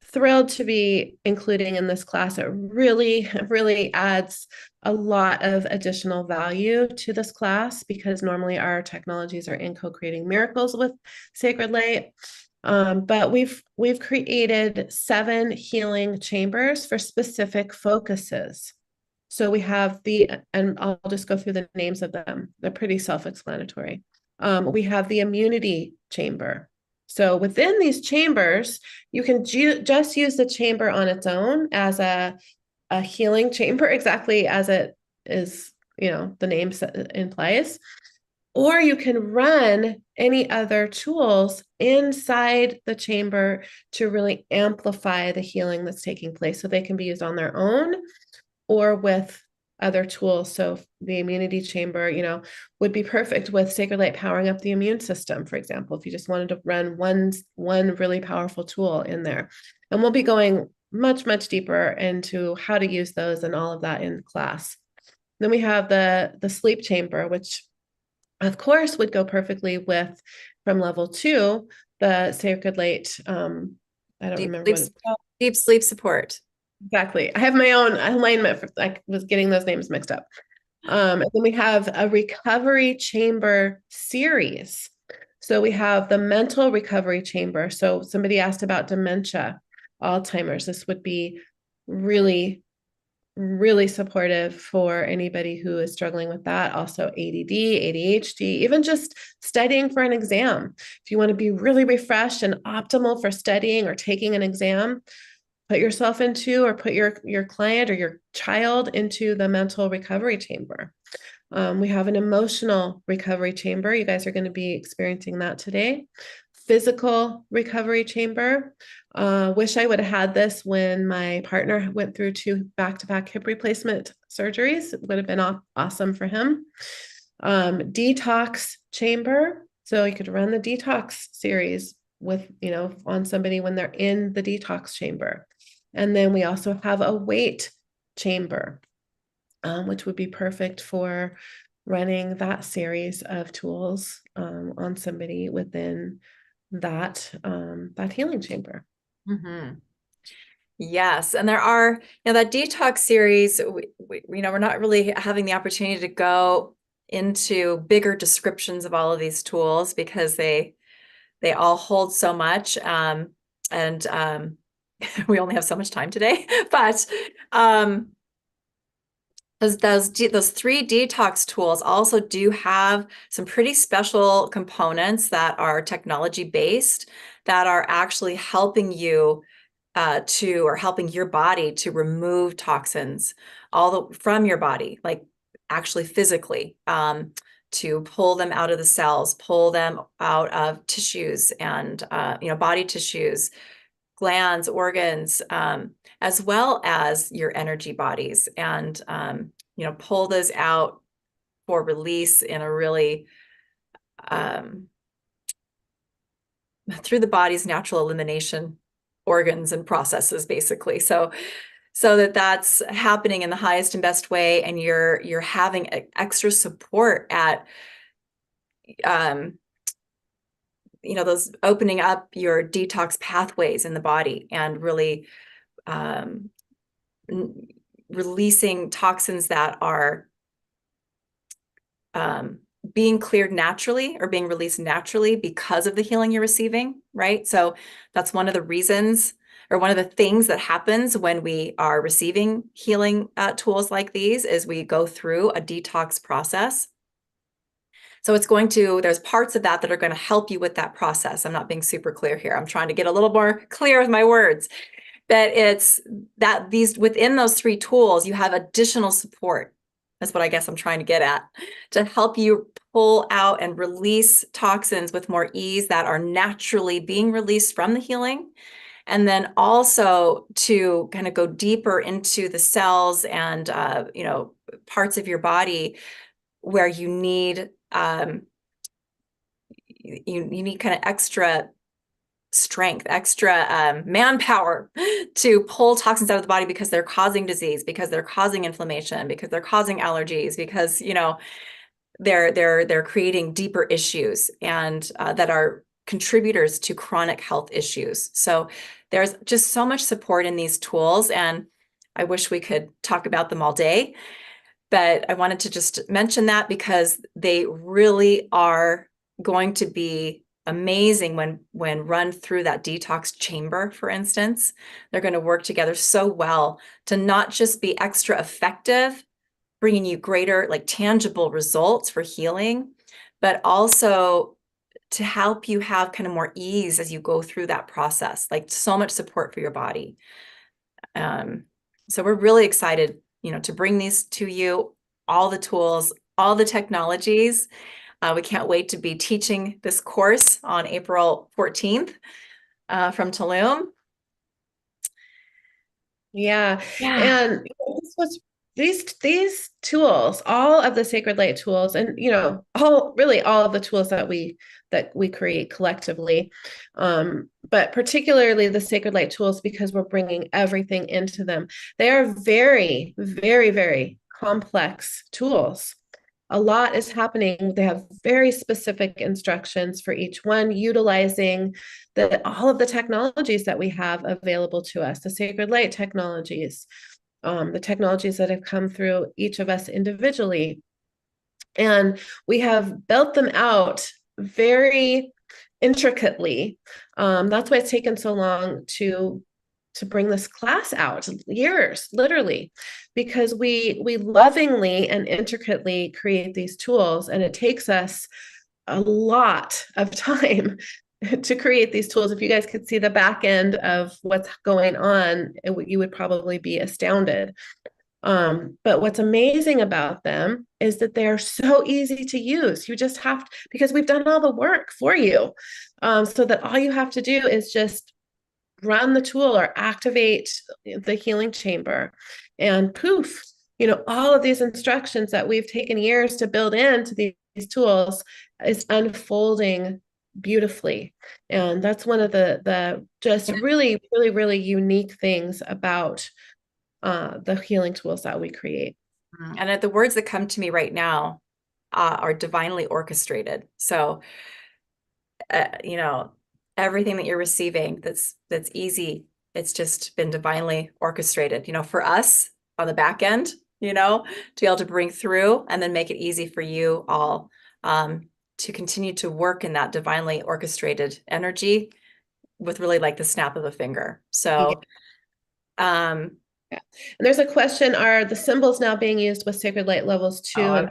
thrilled to be including in this class. It really, really adds a lot of additional value to this class because normally our technologies are in co-creating miracles with Sacred Light. But we've created 7 healing chambers for specific focuses. So we have and I'll just go through the names of them. They're pretty self-explanatory. We have the immunity chamber. So within these chambers, you can just use the chamber on its own as a a healing chamber, exactly as it is, the name implies. Or you can run any other tools inside the chamber to really amplify the healing that's taking place. So they can be used on their own or with other tools. So the immunity chamber, would be perfect with sacred light powering up the immune system, for example, if you just wanted to run one really powerful tool in there. And we'll be going much, much deeper into how to use those and all of that in class. Then we have the sleep chamber, which of course would go perfectly with, from level 2, the sacred light. I don't remember what it's called. Deep sleep support. Exactly. I have my own alignment I was getting those names mixed up. And then we have a recovery chamber series. So we have the mental recovery chamber. So somebody asked about dementia, Alzheimer's. This would be really, really supportive for anybody who is struggling with that. Also ADD, ADHD, even just studying for an exam. If you want to be really refreshed and optimal for studying or taking an exam, put yourself into, or put your client or your child into the mental recovery chamber. We have an emotional recovery chamber. You guys are going to be experiencing that today. Physical recovery chamber. Wish I would have had this when my partner went through 2 back-to-back hip replacement surgeries. It would have been awesome for him. Detox chamber. So you could run the detox series with, on somebody when they're in the detox chamber. And then we also have a weight chamber, which would be perfect for running that series of tools on somebody within that healing chamber. Mm-hmm. Yes, and there are, that detox series, we're not really having the opportunity to go into bigger descriptions of all of these tools because they all hold so much, and we only have so much time today. But those 3 detox tools also do have some pretty special components that are technology based that are actually helping you or helping your body to remove toxins from your body, like actually physically, to pull them out of the cells, pull them out of tissues and body tissues, glands, organs, as well as your energy bodies, and pull those out for release in a really through the body's natural elimination organs and processes, basically. So that's happening in the highest and best way, and you're having extra support at those opening up your detox pathways in the body and really releasing toxins that are being cleared naturally or being released naturally because of the healing you're receiving, right? So that's one of the reasons, or one of the things that happens when we are receiving healing tools like these, is we go through a detox process. So there's parts of that are going to help you with that process. I'm not being super clear here. I'm trying to get a little more clear with my words. That it's that within those 3 tools, you have additional support. That's what I guess I'm trying to get at, to help you pull out and release toxins with more ease that are naturally being released from the healing. And then also to kind of go deeper into the cells and, parts of your body where you need, you need kind of extra strength, extra manpower to pull toxins out of the body because they're causing disease, because they're causing inflammation, because they're causing allergies, because they're creating deeper issues and that are contributors to chronic health issues. So there's just so much support in these tools, and I wish we could talk about them all day, but I wanted to just mention that because they really are going to be amazing when run through that detox chamber, for instance. They're going to work together so well to not just be extra effective, bringing you greater, like, tangible results for healing, but also to help you have kind of more ease as you go through that process, like so much support for your body. So we're really excited, to bring these to you, all the tools, all the technologies. We can't wait to be teaching this course on April 14th from Tulum. Yeah. Yeah. And this was these tools, all of the sacred light tools, and all of the tools that we create collectively, but particularly the sacred light tools, because we're bringing everything into them. They are very, very, very complex tools. A lot is happening. They have very specific instructions for each one, utilizing all of the technologies that we have available to us, the sacred light technologies, the technologies that have come through each of us individually. And we have built them out very intricately. That's why it's taken so long to bring this class out, years literally, because we lovingly and intricately create these tools, and it takes us a lot of time to create these tools. If you guys could see the back end of what's going on, you would probably be astounded. But what's amazing about them is that they're so easy to use. You just have to, because we've done all the work for you, so that all you have to do is just run the tool or activate the healing chamber, and poof, all of these instructions that we've taken years to build into these tools is unfolding beautifully. And that's one of the just really, really, really unique things about the healing tools that we create. And the words that come to me right now are divinely orchestrated. So, everything that you're receiving that's easy, it's just been divinely orchestrated, for us on the back end, to be able to bring through and then make it easy for you all to continue to work in that divinely orchestrated energy with really like the snap of a finger. Yeah. So, um, Yeah. And there's a question, are the symbols now being used with sacred light levels 2 oh, and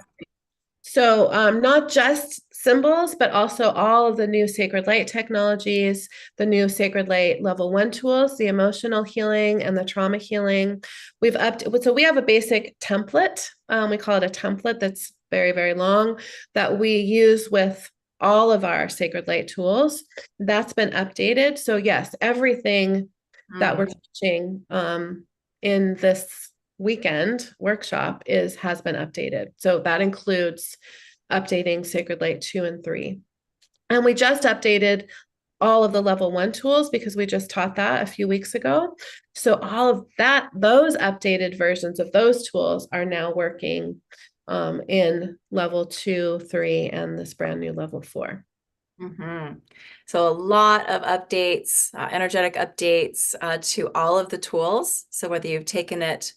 so not just symbols, but also all of the new sacred light technologies, the new sacred light level 1 tools, the emotional healing and the trauma healing. So we have a basic template. We call it a template that's very, very long, that we use with all of our sacred light tools. That's been updated. So yes, everything that we're teaching in this weekend workshop has been updated. So that includes updating Sacred Light 2 and 3. And we just updated all of the level 1 tools because we just taught that a few weeks ago. So all of that, those updated versions of those tools are now working in level 2, 3, and this brand new level 4. Mm-hmm. So a lot of updates, energetic updates to all of the tools. So whether you've taken it,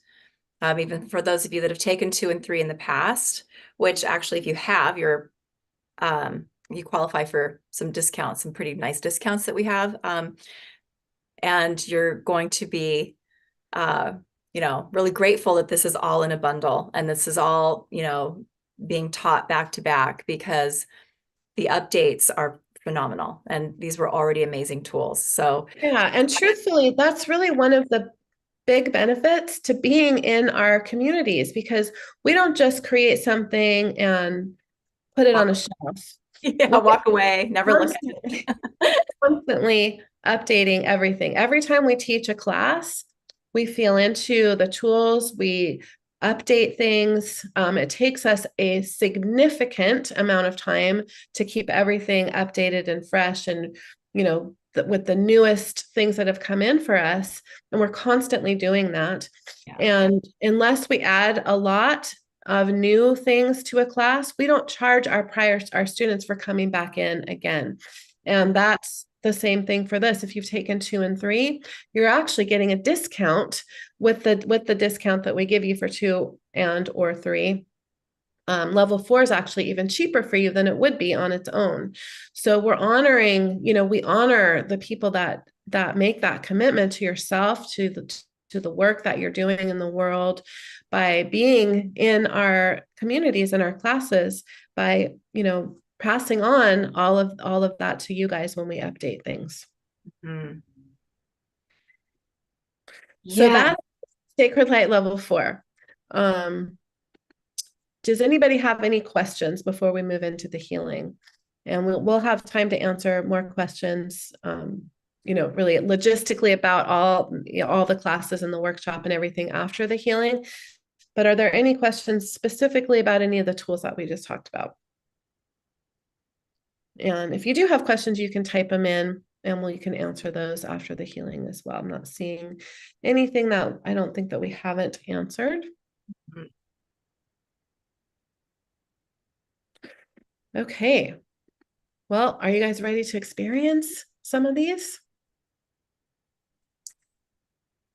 even for those of you that have taken 2 and 3 in the past, which actually, if you have, you qualify for some discounts, some pretty nice discounts that we have. And you're going to be, really grateful that this is all in a bundle and this is all, being taught back to back, because the updates are phenomenal. And these were already amazing tools. So yeah, and truthfully, that's really one of the big benefits to being in our communities, because we don't just create something and put it on a shelf. yeah, We're walk away, never look at constantly, it. constantly updating everything. Every time we teach a class, we feel into the tools, we update things. It takes us a significant amount of time to keep everything updated and fresh, and with the newest things that have come in for us, and we're constantly doing that. Yeah. And unless we add a lot of new things to a class, we don't charge our students for coming back in again. And that's the same thing for this. If you've taken 2 and 3, you're actually getting a discount with the discount that we give you for 2 and or 3. Level 4 is actually even cheaper for you than it would be on its own. So we're honoring, we honor the people that make that commitment to yourself, to the work that you're doing in the world, by being in our communities and our classes, by passing on all of that to you guys when we update things. Mm. So Yeah. that Sacred Light level 4. Does anybody have any questions before we move into the healing? And we'll have time to answer more questions, really logistically about all the classes and the workshop and everything after the healing. But are there any questions specifically about any of the tools that we just talked about? And if you do have questions, you can type them in and you can answer those after the healing as well. I'm not seeing anything that I don't think that we haven't answered. Okay. Well, are you guys ready to experience some of these?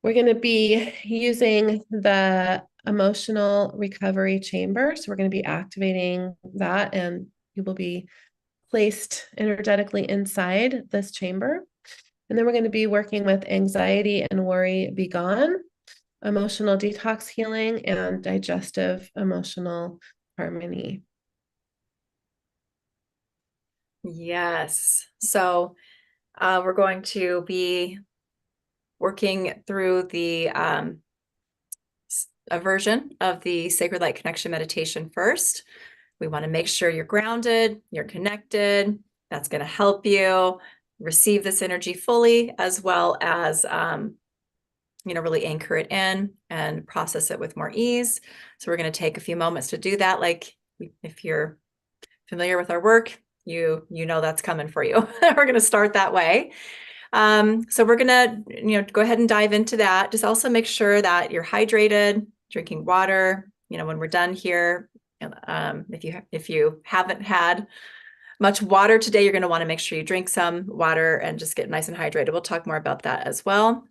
We're going to be using the emotional recovery chamber. So we're going to be activating that, and you will be placed energetically inside this chamber. And then we're going to be working with anxiety and worry be gone, emotional detox healing, and digestive emotional harmony. Yes. So we're going to be working through a version of the Sacred Light Connection meditation first. We want to make sure you're grounded, you're connected. That's going to help you receive this energy fully, as well as really anchor it in and process it with more ease. So we're going to take a few moments to do that. Like if you're familiar with our work, you know that's coming for you. We're going to start that way. So we're going to go ahead and dive into that. Just also make sure that you're hydrated, drinking water. When we're done here, if you haven't had much water today, you're going to want to make sure you drink some water and just get nice and hydrated. We'll talk more about that as well.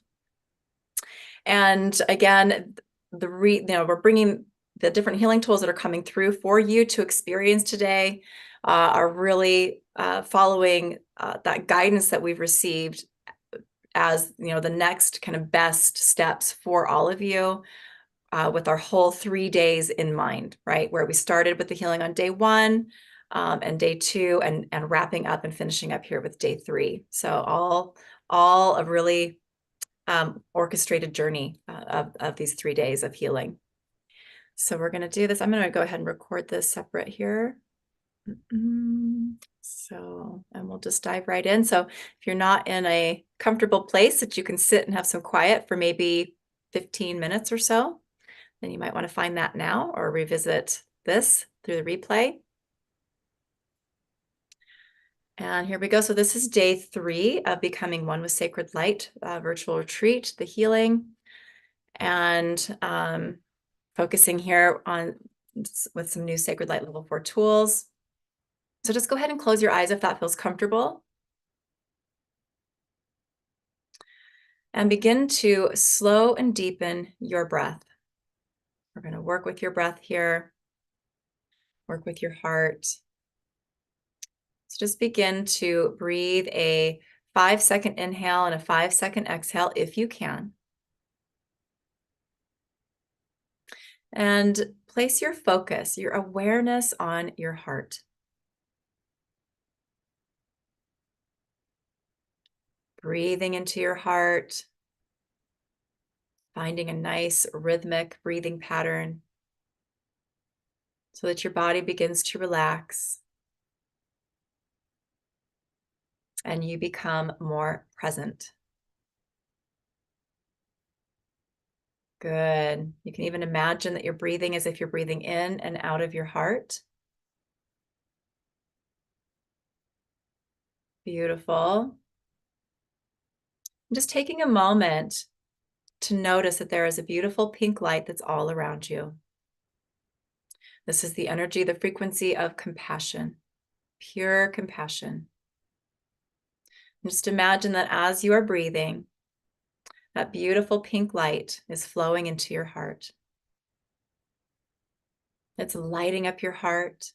And again, we're bringing the different healing tools that are coming through for you to experience today are really following that guidance that we've received as the next kind of best steps for all of you with our whole 3 days in mind, right? Where we started with the healing on day 1 and day 2 and wrapping up and finishing up here with day 3. So all a really orchestrated journey of these 3 days of healing. So we're going to do this. I'm going to go ahead and record this separate here. So, and we'll just dive right in. So if you're not in a comfortable place that you can sit and have some quiet for maybe 15 minutes or so, then you might want to find that now or revisit this through the replay. And here we go. So this is day 3 of Becoming One with Sacred Light virtual retreat, the healing, and focusing here on with some new Sacred Light level 4 tools. So just go ahead and close your eyes if that feels comfortable. And begin to slow and deepen your breath. We're going to work with your breath here, work with your heart. So just begin to breathe a 5-second inhale and a 5-second exhale if you can. And place your focus, your awareness on your heart. Breathing into your heart, finding a nice rhythmic breathing pattern so that your body begins to relax and you become more present. Good. You can even imagine that you're breathing as if you're breathing in and out of your heart. Beautiful. Just taking a moment to notice that there is a beautiful pink light that's all around you. This is the energy, the frequency of compassion, pure compassion. And just imagine that as you are breathing, that beautiful pink light is flowing into your heart. It's lighting up your heart.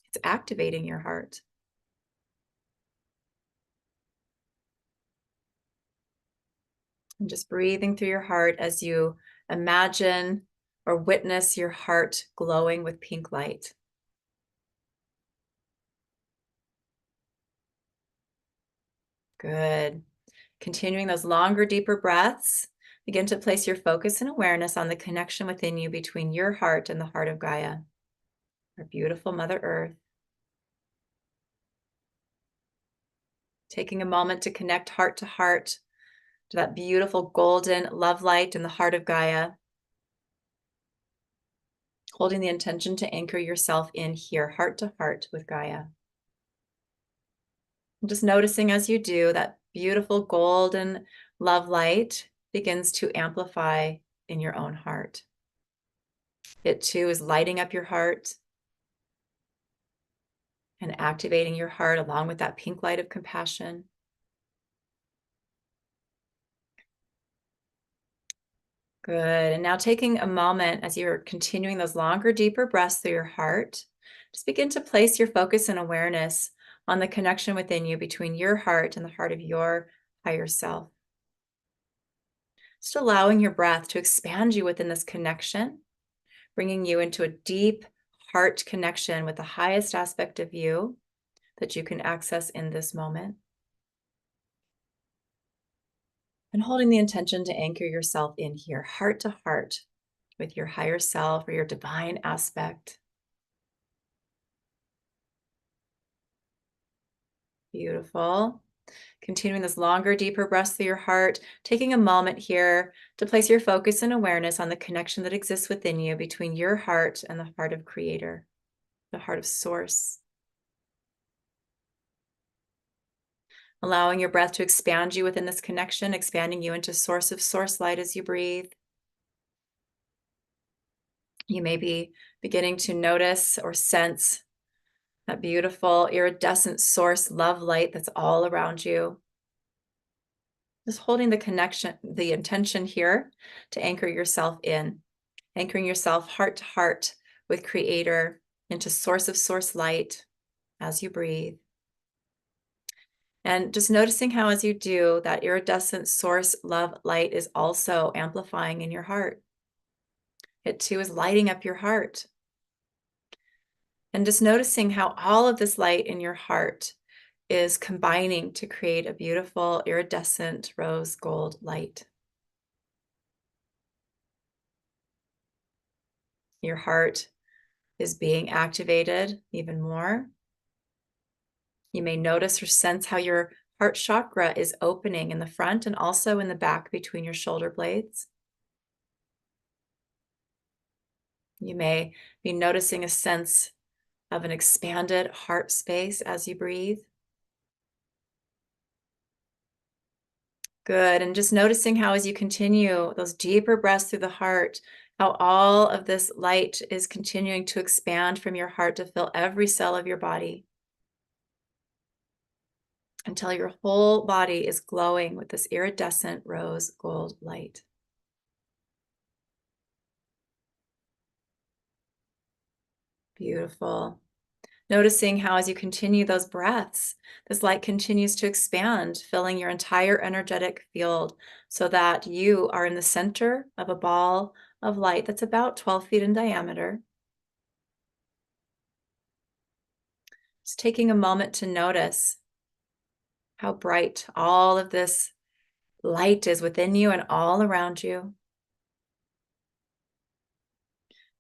It's activating your heart. And just breathing through your heart as you imagine or witness your heart glowing with pink light. Good. Continuing those longer, deeper breaths. Begin to place your focus and awareness on the connection within you between your heart and the heart of Gaia, our beautiful Mother Earth. Taking a moment to connect heart to that beautiful golden love light in the heart of Gaia. Holding the intention to anchor yourself in here, heart to heart with Gaia. And just noticing as you do, that beautiful golden love light begins to amplify in your own heart. It too is lighting up your heart and activating your heart along with that pink light of compassion. Good. And now taking a moment as you're continuing those longer, deeper breaths through your heart, just begin to place your focus and awareness on the connection within you between your heart and the heart of your higher self. Just allowing your breath to expand you within this connection, bringing you into a deep heart connection with the highest aspect of you that you can access in this moment. And holding the intention to anchor yourself in here, heart to heart with your higher self or your divine aspect. Beautiful. Continuing this longer, deeper breaths through your heart, taking a moment here to place your focus and awareness on the connection that exists within you between your heart and the heart of Creator, the heart of Source. Allowing your breath to expand you within this connection, expanding you into source of source light as you breathe. You may be beginning to notice or sense that beautiful iridescent source love light that's all around you. Just holding the connection, the intention here to anchor yourself in, anchoring yourself heart to heart with Creator into source of source light as you breathe. And just noticing how as you do, that iridescent source love light is also amplifying in your heart. It too is lighting up your heart. And just noticing how all of this light in your heart is combining to create a beautiful iridescent rose gold light. Your heart is being activated even more. You may notice or sense how your heart chakra is opening in the front and also in the back between your shoulder blades. You may be noticing a sense of an expanded heart space as you breathe. Good. And just noticing how as you continue those deeper breaths through the heart, how all of this light is continuing to expand from your heart to fill every cell of your body until your whole body is glowing with this iridescent rose gold light. Beautiful. Noticing how as you continue those breaths, this light continues to expand, filling your entire energetic field so that you are in the center of a ball of light that's about 12 feet in diameter. Just taking a moment to notice how bright all of this light is within you and all around you.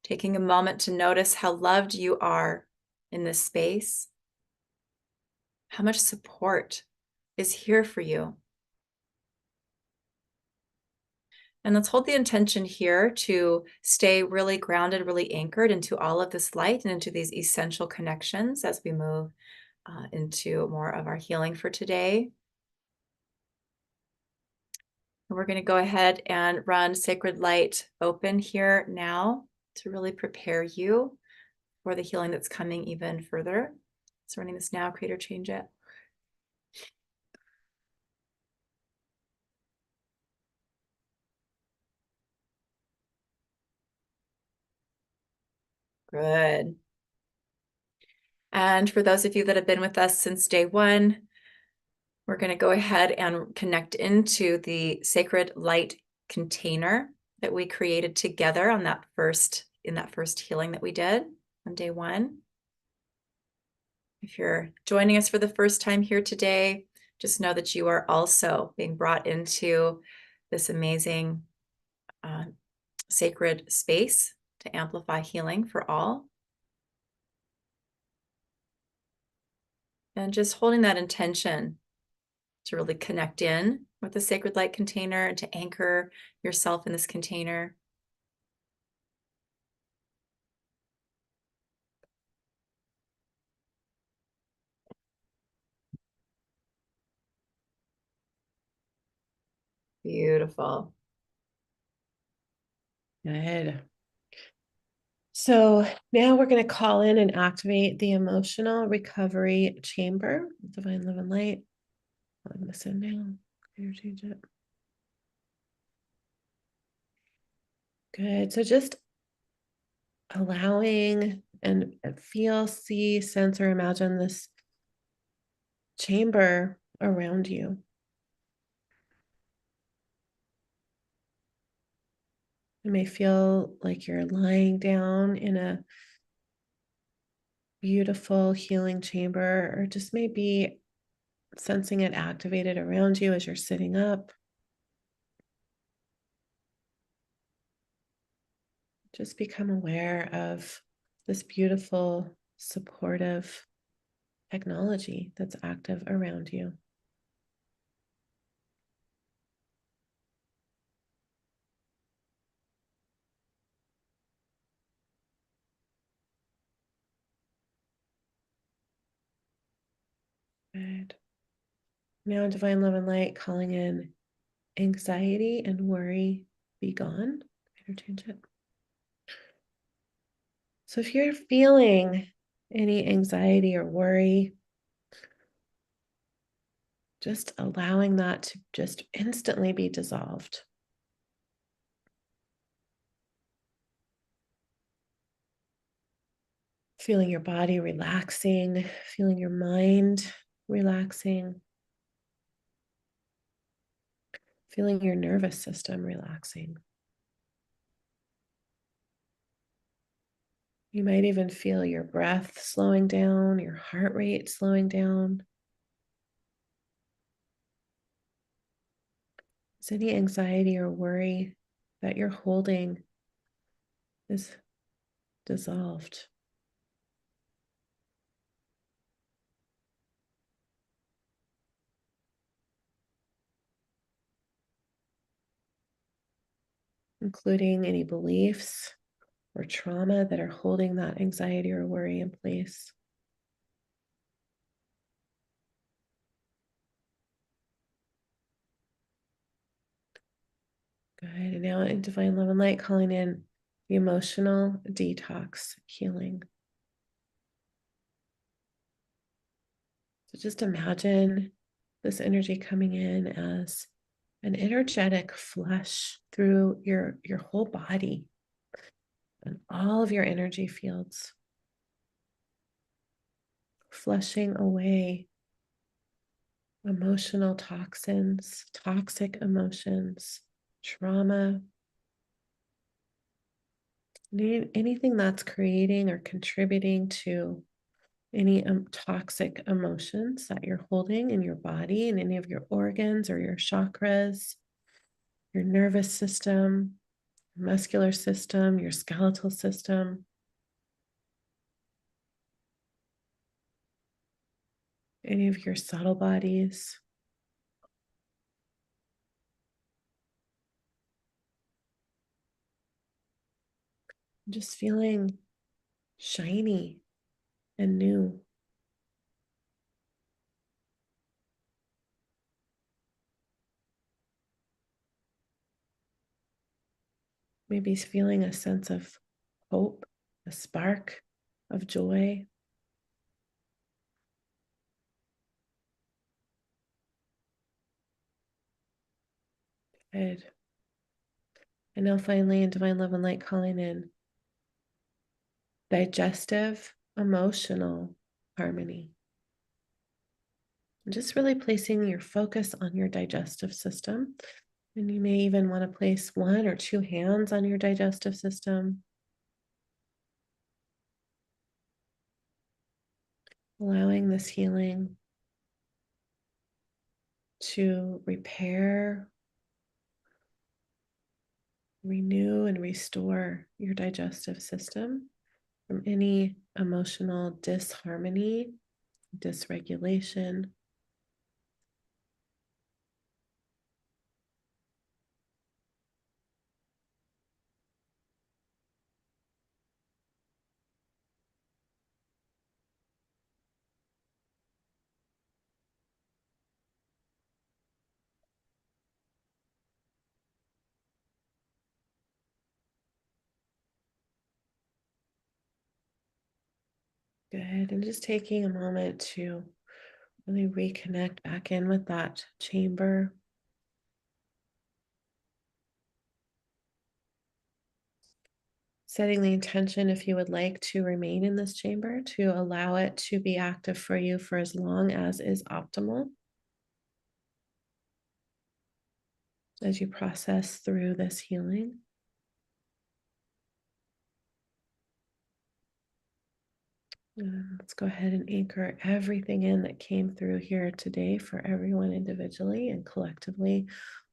Taking a moment to notice how loved you are in this space, how much support is here for you. And let's hold the intention here to stay really grounded, really anchored into all of this light and into these essential connections as we move into more of our healing for today. And we're going to go ahead and run Sacred Light open here now to really prepare you for the healing that's coming even further. So running this now, Creator, change it. Good. And for those of you that have been with us since day one, we're going to go ahead and connect into the sacred light container that we created together on that first healing that we did on day one. If you're joining us for the first time here today, just know that you are also being brought into this amazing sacred space to amplify healing for all. And just holding that intention to really connect in with the sacred light container and to anchor yourself in this container. Beautiful. Good. So now we're going to call in and activate the emotional recovery chamber, divine love and light. Plug this in now. Change it. Good. So just allowing and feel, see, sense, or imagine this chamber around you. It may feel like you're lying down in a beautiful healing chamber, or just maybe sensing it activated around you as you're sitting up. Just become aware of this beautiful, supportive technology that's active around you. Good. Now, in divine love and light, calling in anxiety and worry, be gone. Interchange it. So, if you're feeling any anxiety or worry, just allowing that to just instantly be dissolved. Feeling your body relaxing, feeling your mind relaxing, feeling your nervous system relaxing. You might even feel your breath slowing down, your heart rate slowing down. Is any anxiety or worry that you're holding is dissolved? Including any beliefs or trauma that are holding that anxiety or worry in place. Good. And now in divine love and light, calling in the emotional detox healing. So just imagine this energy coming in as an energetic flush through your whole body and all of your energy fields, flushing away emotional toxins, toxic emotions, trauma, anything that's creating or contributing to any toxic emotions that you're holding in your body and any of your organs or your chakras, your nervous system, muscular system, your skeletal system. Any of your subtle bodies. Just feeling shiny and new. Maybe feeling a sense of hope, a spark of joy. Good. And now finally in divine love and light, calling in digestive, emotional harmony. And just really placing your focus on your digestive system. And you may even want to place 1 or 2 hands on your digestive system. Allowing this healing to repair, renew and restore your digestive system from any emotional disharmony, dysregulation. Good. And just taking a moment to really reconnect back in with that chamber. Setting the intention, if you would like to remain in this chamber, to allow it to be active for you for as long as is optimal as you process through this healing. Let's go ahead and anchor everything in that came through here today for everyone individually and collectively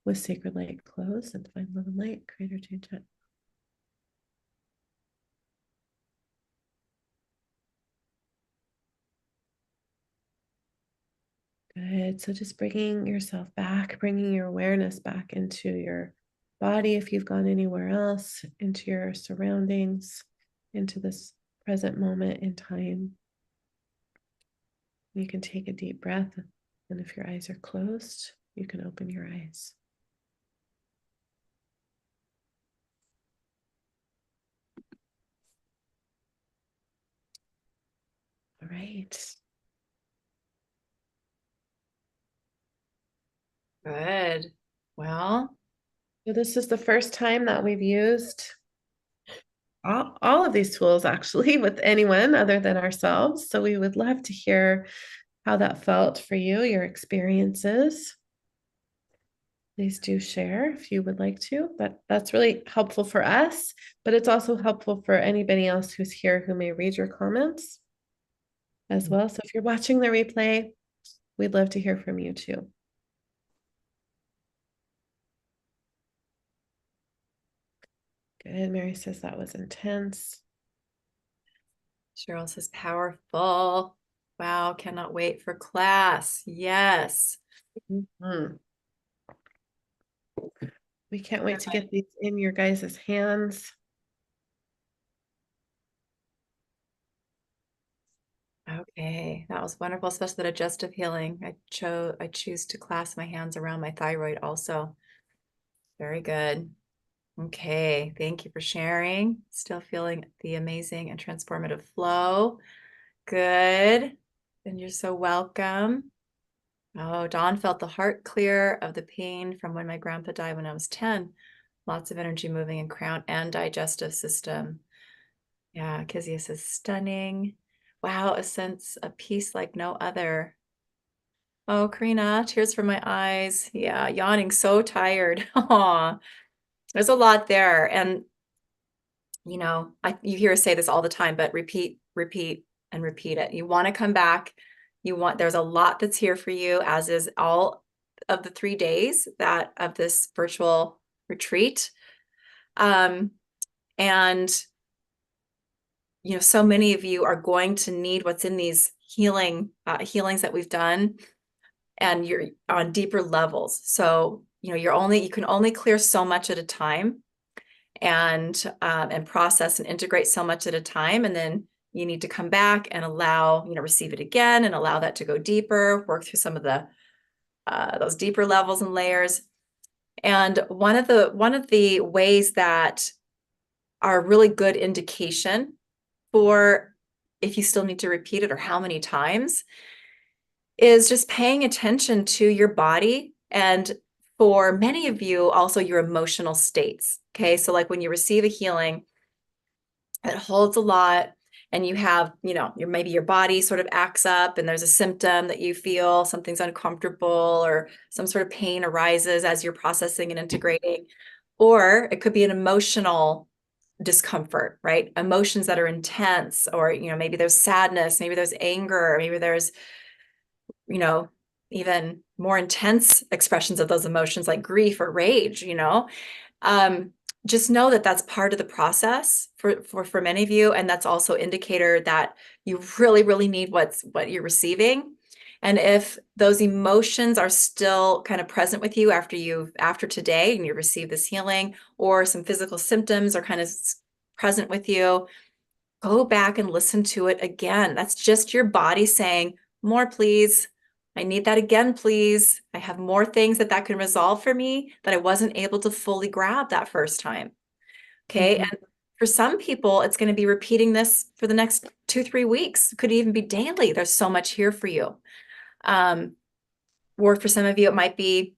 with sacred light closed and divine love and light, creator to jet. Good. So just bringing yourself back, bringing your awareness back into your body if you've gone anywhere else, into your surroundings, into this present moment in time. You can take a deep breath, and if your eyes are closed, you can open your eyes. All right. Good. Well, So this is the first time that we've used all of these tools actually with anyone other than ourselves. So we would love to hear how that felt for you, your experiences. Please do share if you would like to. That's really helpful for us, but it's also helpful for anybody else who's here who may read your comments as well. So if you're watching the replay, we'd love to hear from you too. Good. Mary says that was intense. Cheryl says powerful. Wow, cannot wait for class. Yes. Mhm. We can't wait to get these in your guys' hands. Okay, that was wonderful, especially the digestive healing. I choose to clasp my hands around my thyroid also. Very good. Okay, thank you for sharing. Still feeling the amazing and transformative flow. Good. And you're so welcome. Oh, Dawn felt the heart clear of the pain from when my grandpa died when I was 10. Lots of energy moving in crown and digestive system. Yeah, Kizia says stunning. Wow, a sense of peace like no other. Oh, Karina, tears from my eyes. Yeah, yawning, so tired. Aw, there's a lot there. And, you know, you hear us say this all the time, but repeat, repeat, and repeat it. You want to come back. There's a lot that's here for you, as is all of the 3 days of this virtual retreat. And so many of you are going to need what's in these healings that we've done, and you're on deeper levels. So, you can only clear so much at a time, and process and integrate so much at a time. And then you need to come back and receive it again and allow that to go deeper, work through some of those deeper levels and layers. And one of the ways that are a really good indication for if you still need to repeat it or how many times is just paying attention to your body, and for many of you also your emotional states. Okay, so like when you receive a healing, it holds a lot, and you have, maybe your body sort of acts up and there's a symptom that you feel, something's uncomfortable or some sort of pain arises as you're processing and integrating. Or it could be an emotional discomfort, right? Emotions that are intense, or, maybe there's sadness, maybe there's anger, maybe there's, even more intense expressions of those emotions like grief or rage, just know that that's part of the process for many of you, and that's also indicator that you really, really need what you're receiving. And if those emotions are still kind of present with you after today and you receive this healing, or some physical symptoms are kind of present with you, go back and listen to it again. That's just your body saying, more, please. I need that again, please. I have more things that can resolve for me that I wasn't able to fully grab that first time. Okay. Mhm. And for some people, it's going to be repeating this for the next 2-3 weeks. It could even be daily. There's so much here for you. Or for some of you, it might be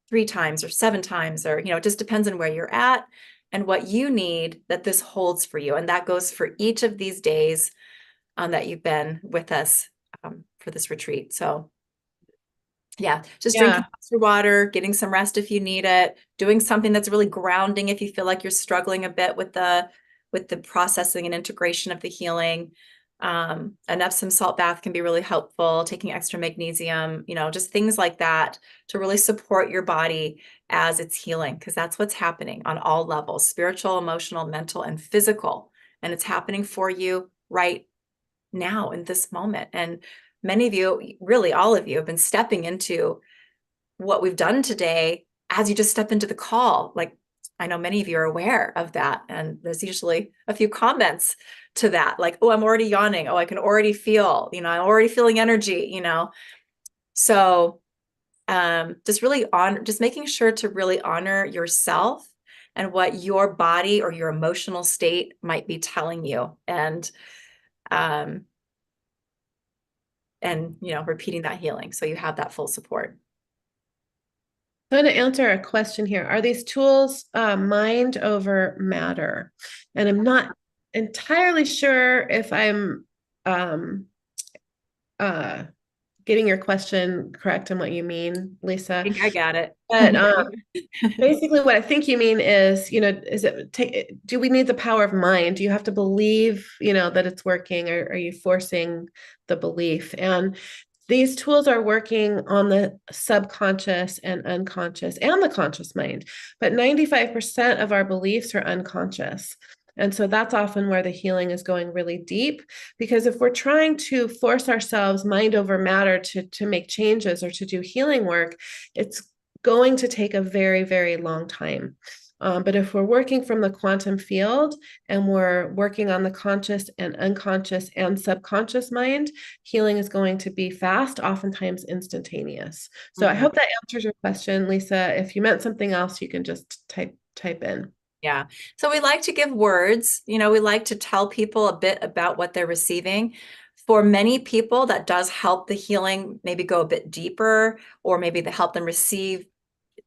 3 times or 7 times, or, it just depends on where you're at and what you need that this holds for you. And that goes for each of these days that you've been with us for this retreat. So yeah, just drinking Yeah. lots of water, getting some rest if you need it, doing something that's really grounding if you feel like you're struggling a bit with the processing and integration of the healing. An Epsom salt bath can be really helpful, taking extra magnesium, just things like that to really support your body as it's healing, because that's what's happening on all levels, spiritual, emotional, mental, and physical. And it's happening for you right now in this moment. And many of you, really all of you, have been stepping into what we've done today as you just step into the call. Like, I know many of you are aware of that. And there's usually a few comments to that, like, oh, I'm already yawning. Oh, I can already feel, I'm already feeling energy. So just making sure to really honor yourself and what your body or your emotional state might be telling you. Um, and repeating that healing so you have that full support. So to answer a question here, are these tools mind over matter? And I'm not entirely sure if I'm um, uh, getting your question correct and what you mean, I Lisa. think I got it. But basically, what I think you mean is, do we need the power of mind? Do you have to believe, that it's working, or are you forcing the belief? And these tools are working on the subconscious and unconscious and the conscious mind, but 95% of our beliefs are unconscious. And so that's often where the healing is going really deep, because if we're trying to force ourselves mind over matter to make changes or to do healing work, it's going to take a very, very long time. But if we're working from the quantum field and we're working on the conscious and unconscious and subconscious mind, healing is going to be fast, oftentimes instantaneous. So I Mhm. hope that answers your question, Lisa. If you meant something else, you can just type in. Yeah. So we like to give words, we like to tell people a bit about what they're receiving. For many people, that does help the healing maybe go a bit deeper, or maybe to help them receive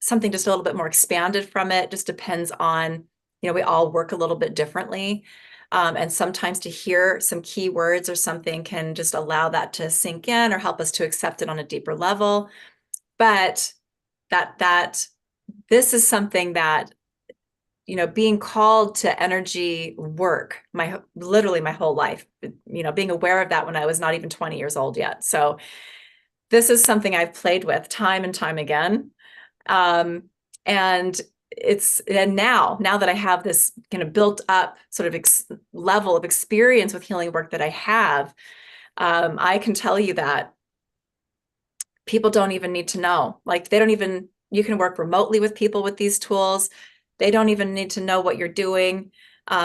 something just a little bit more expanded from it. Just depends on, we all work a little bit differently. And sometimes to hear some key words or something can just allow that to sink in or help us to accept it on a deeper level. But that this is something that, being called to energy work, literally my whole life, being aware of that when I was not even 20 years old yet. So this is something I've played with time and time again. And now that I have this kind of built up sort of level of experience with healing work that I have, I can tell you that people don't even need to know. Like, you can work remotely with people with these tools. They don't even need to know what you're doing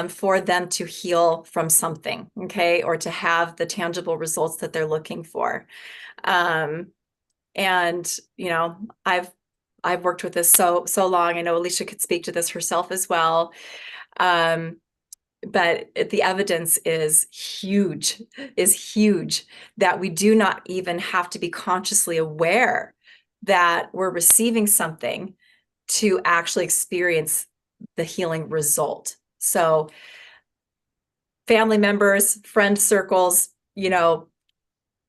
for them to heal from something, okay, or to have the tangible results that they're looking for. Um, and I've worked with this so long. I know Alicia could speak to this herself as well. Um, but the evidence is huge that we do not even have to be consciously aware that we're receiving something to actually experience the healing result. So family members, friend circles,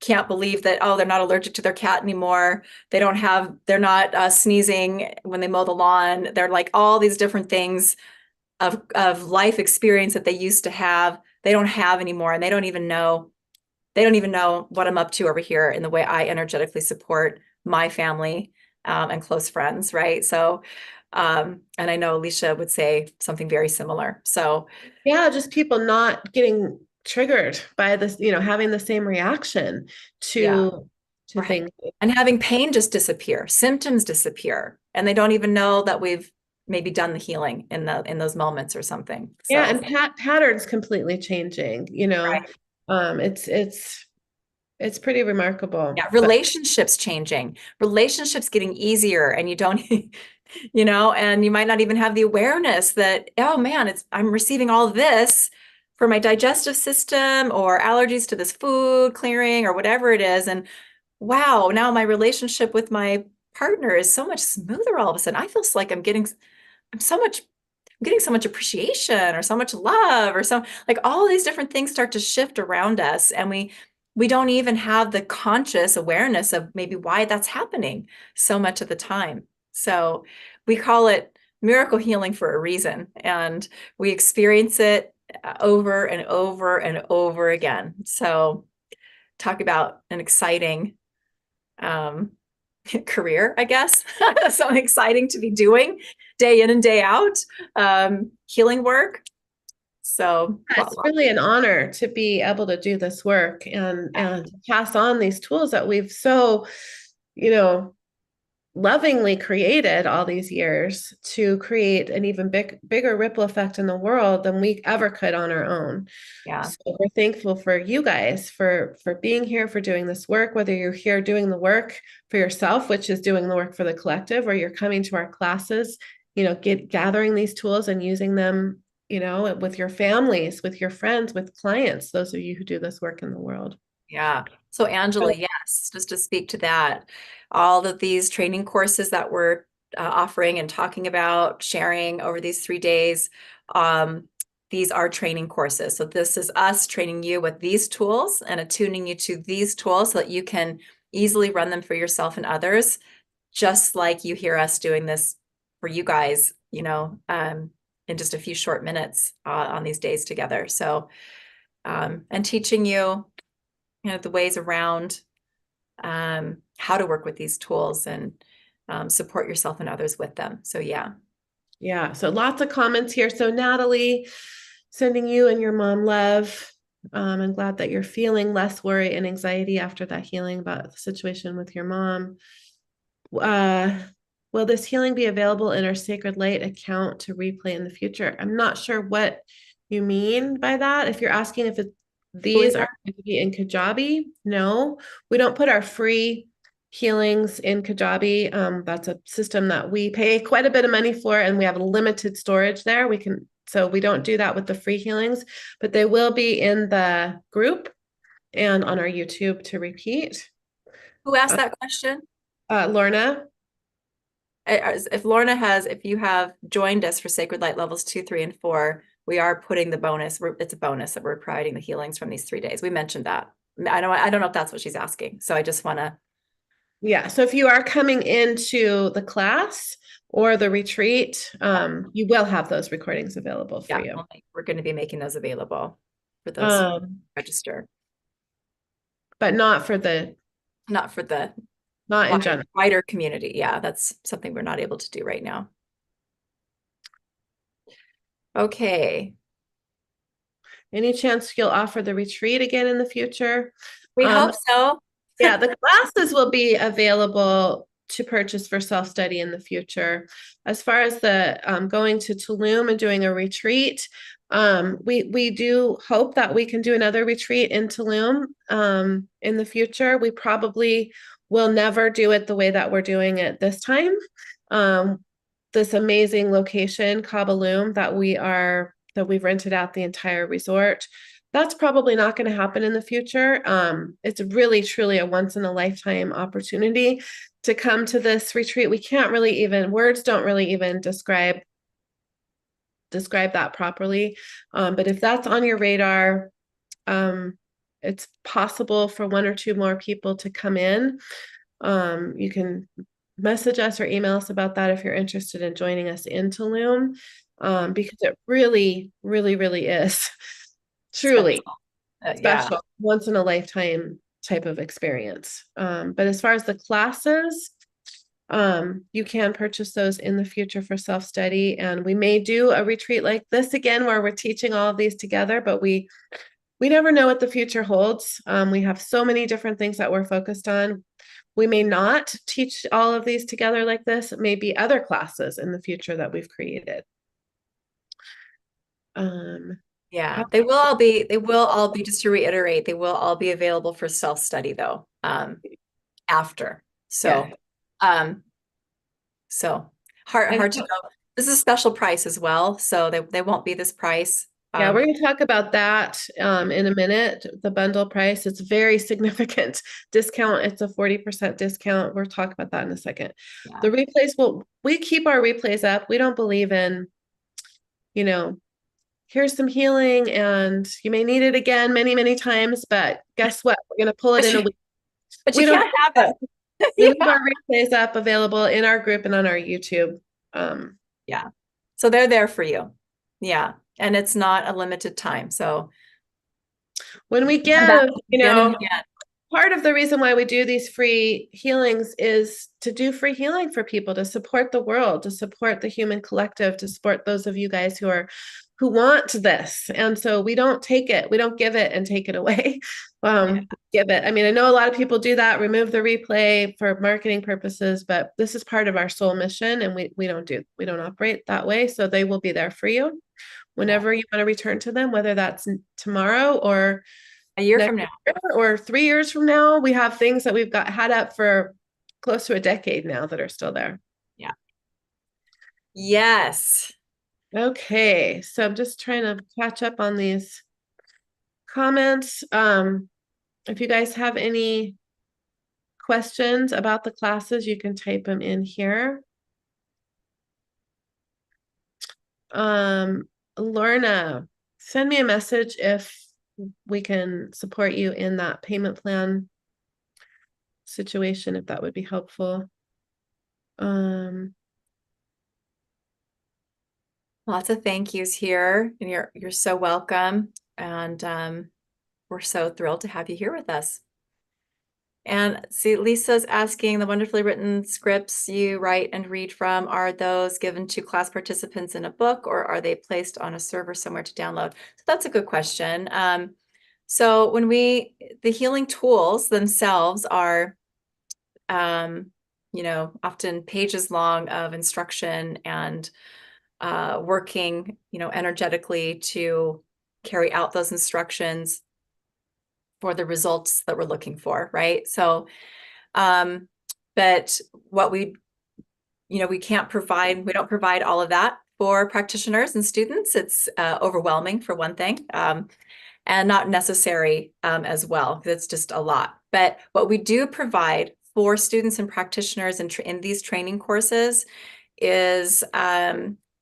can't believe that, oh, they're not allergic to their cat anymore. They're not sneezing when they mow the lawn. They're like all these different things of life experience that they used to have, they don't have anymore. And they don't even know what I'm up to over here in the way I energetically support my family and close friends, right? So And I know Alicia would say something very similar. So Yeah, just people not getting triggered by this, having the same reaction yeah, to right. things. And having pain just disappear, symptoms disappear, and they don't even know that we've maybe done the healing in those moments or something. Yeah, So and patterns completely changing, right. It's pretty remarkable. Yeah, But relationships changing, relationships getting easier, and you don't, and you might not even have the awareness that, oh man, I'm receiving all this for my digestive system or allergies to this food clearing or whatever it is. And wow, now my relationship with my partner is so much smoother all of a sudden. I feel like I'm so much I'm getting so much appreciation or so much love or like all these different things start to shift around us, and we don't even have the conscious awareness of maybe why that's happening so much of the time. So we call it miracle healing for a reason, and we experience it over and over and over again. So talk about an exciting um, career, I guess, something exciting to be doing day in and day out, healing work. So, it's really an honor to be able to do this work and pass on these tools that we've so, you know, lovingly created all these years to create an even bigger ripple effect in the world than we ever could on our own. yeah, So we're thankful for you guys for being here, for doing this work, whether you're here doing the work for yourself, which is doing the work for the collective, or you're coming to our classes, gathering these tools and using them, with your families, with your friends, with clients, those of you who do this work in the world. yeah. So, Angela, yes, just to speak to that, all of these training courses that we're offering and talking about, sharing over these 3 days, these are training courses. So, this is us training you with these tools and attuning you to these tools so that you can easily run them for yourself and others, just like you hear us doing this for you guys, in just a few short minutes on these days together. So, and teaching you, the ways around how to work with these tools and support yourself and others with them. So, yeah. Yeah. So lots of comments here. So Natalie, sending you and your mom love. I'm glad that you're feeling less worry and anxiety after that healing about the situation with your mom. Uh, will this healing be available in our Sacred Light account to replay in the future? I'm not sure what you mean by that. If you're asking if these are going to be in Kajabi, no, we don't put our free healings in Kajabi. That's a system that we pay quite a bit of money for, and we have limited storage there. So we don't do that with the free healings, but they will be in the group and on our YouTube to repeat. Who asked that question? Lorna. If you have joined us for Sacred Light levels 2, 3, and 4, we are putting the bonus. It's a bonus that we're providing the healings from these 3 days. We mentioned that. I don't know if that's what she's asking. So I just want to. Yeah. So if you are coming into the class or the retreat, you will have those recordings available for you. We're going to be making those available for those register. But not for the Not for the not in general. wider community. Yeah, that's something we're not able to do right now. Okay. Any chance you'll offer the retreat again in the future? We hope so. Yeah, the classes will be available to purchase for self-study in the future. As far as the going to Tulum and doing a retreat, we do hope that we can do another retreat in Tulum in the future. We probably will never do it the way that we're doing it this time. This amazing location, Kabalum, that we've rented out the entire resort. That's probably not going to happen in the future. It's really, truly a once in a lifetime opportunity to come to this retreat. We can't really even, words don't really even describe that properly. But if that's on your radar, it's possible for 1 or 2 more people to come in. You can message us or email us about that if you're interested in joining us in Tulum, because it really, really, really is truly special, once in a lifetime type of experience. But as far as the classes, You can purchase those in the future for self-study, and we may do a retreat like this again where we're teaching all of these together, but we never know what the future holds. We have so many different things that we're focused on. We may not teach all of these together like this. It may be other classes in the future that we've created. Yeah, they will all be, just to reiterate, they will all be available for self-study though, after. Yeah. Um, so hard, And hard to know. This is a special price as well, so they won't be this price. yeah, we're going to talk about that in a minute. The bundle price, it's very significant discount. It's a 40% discount. We'll talk about that in a second. Yeah. The replays, we keep our replays up. We don't believe in, you know, here's some healing and you may need it again many, many times, but guess what? We're going to pull it in a week. But We you don't can't have that. it. We leave Yeah. our replays up available in our group and on our YouTube. Yeah. So they're there for you. Yeah. And it's not a limited time. So when we come back give, again and again. part of the reason why we do these free healings is to do free healing for people, to support the world, to support the human collective, to support those of you guys who want this. And so we don't take it, we don't give it and take it away. Give it. I mean, I know a lot of people do that, remove the replay for marketing purposes, but this is part of our soul mission, and we don't operate that way. So they will be there for you whenever you want to return to them, whether that's tomorrow or a year from now or 3 years from now. We have things that we've had up for close to a decade now that are still there. Yeah. Yes. Okay, so I'm just trying to catch up on these comments. If you guys have any questions about the classes, you can type them in here. Lorna, send me a message if we can support you in that payment plan situation, if that would be helpful. Lots of thank yous here, and you're so welcome. And we're so thrilled to have you here with us. And see, Lisa's asking, the wonderfully written scripts you write and read from, are those given to class participants in a book, or are they placed on a server somewhere to download? So that's a good question. So the healing tools themselves are, often pages long of instruction and working, energetically to carry out those instructions for the results that we're looking for, right? So, but what we don't provide all of that for practitioners and students. It's overwhelming for one thing, and not necessary as well, because it's just a lot. But what we do provide for students and practitioners in these training courses is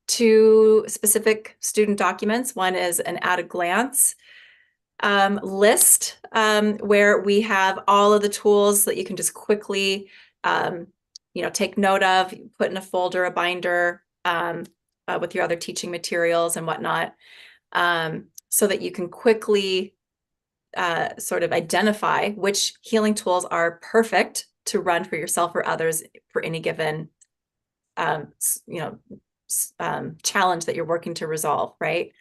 two specific student documents. One is an at a glance list where we have all of the tools that you can just quickly take note of, put in a folder, a binder with your other teaching materials and whatnot, so that you can quickly sort of identify which healing tools are perfect to run for yourself or others for any given challenge that you're working to resolve, right?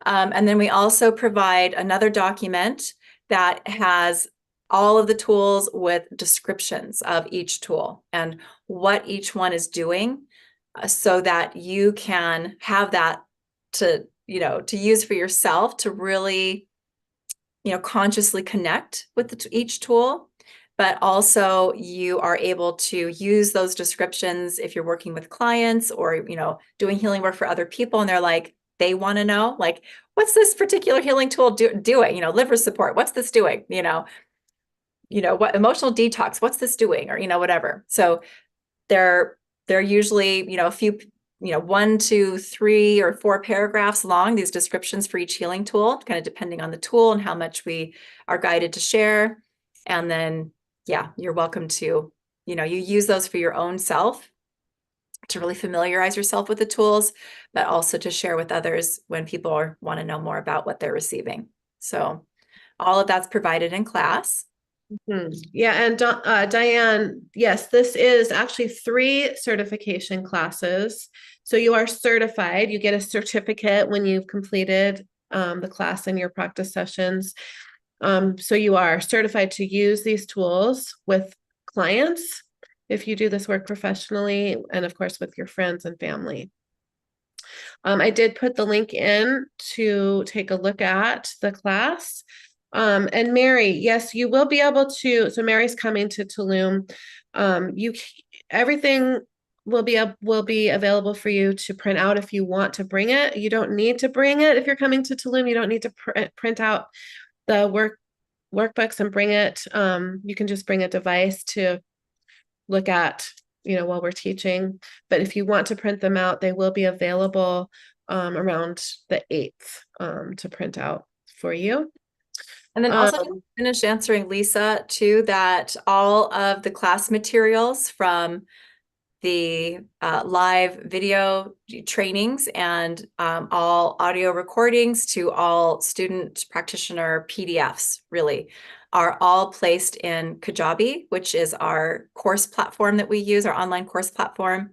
And then we also provide another document that has all of the tools with descriptions of each tool and what each one is doing, so that you can have that to use for yourself to really, consciously connect with each tool. But also you are able to use those descriptions if you're working with clients or, doing healing work for other people, and they want to know, like, what's this particular healing tool doing? Liver support, what's this doing? What emotional detox, what's this doing? Or, whatever. So they're usually, a few, 1, 2, 3, or 4 paragraphs long, these descriptions for each healing tool, kind of depending on the tool and how much we are guided to share. And then, yeah, you're welcome to, you use those for your own self to really familiarize yourself with the tools, but also to share with others when people want to know more about what they're receiving. So all of that's provided in class. Yeah, and Diane, yes, this is actually 3 certification classes. So you are certified. You get a certificate when you've completed the class in your practice sessions. So you are certified to use these tools with clients if you do this work professionally, and of course with your friends and family. I did put the link in to take a look at the class. And Mary, yes, you will be able to. So Mary's coming to Tulum. You everything will be available for you to print out if you want to bring it. You don't need to bring it if you're coming to Tulum. You don't need to print out the workbooks and bring it. You can just bring a device to look at, while we're teaching. But if you want to print them out, they will be available around the 8th to print out for you. And then also just finish answering Lisa too, that all of the class materials from the live video trainings and all audio recordings to all student practitioner PDFs really are all placed in Kajabi, which is our course platform that we use, our online course platform.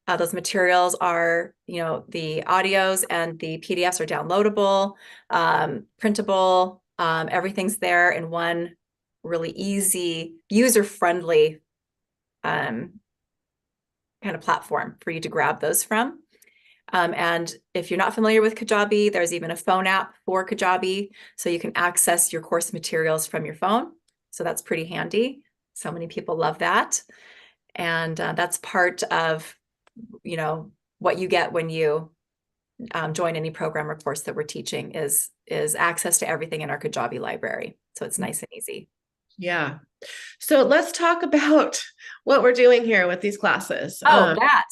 Those materials are, the audios and the PDFs are downloadable, printable. Everything's there in one really easy, user-friendly kind of platform for you to grab those from. And if you're not familiar with Kajabi, there's even a phone app for Kajabi, so you can access your course materials from your phone. So that's pretty handy. So many people love that. And that's part of, what you get when you join any program or course that we're teaching is access to everything in our Kajabi library. So it's nice and easy. Yeah. So let's talk about what we're doing here with these classes. Oh, that.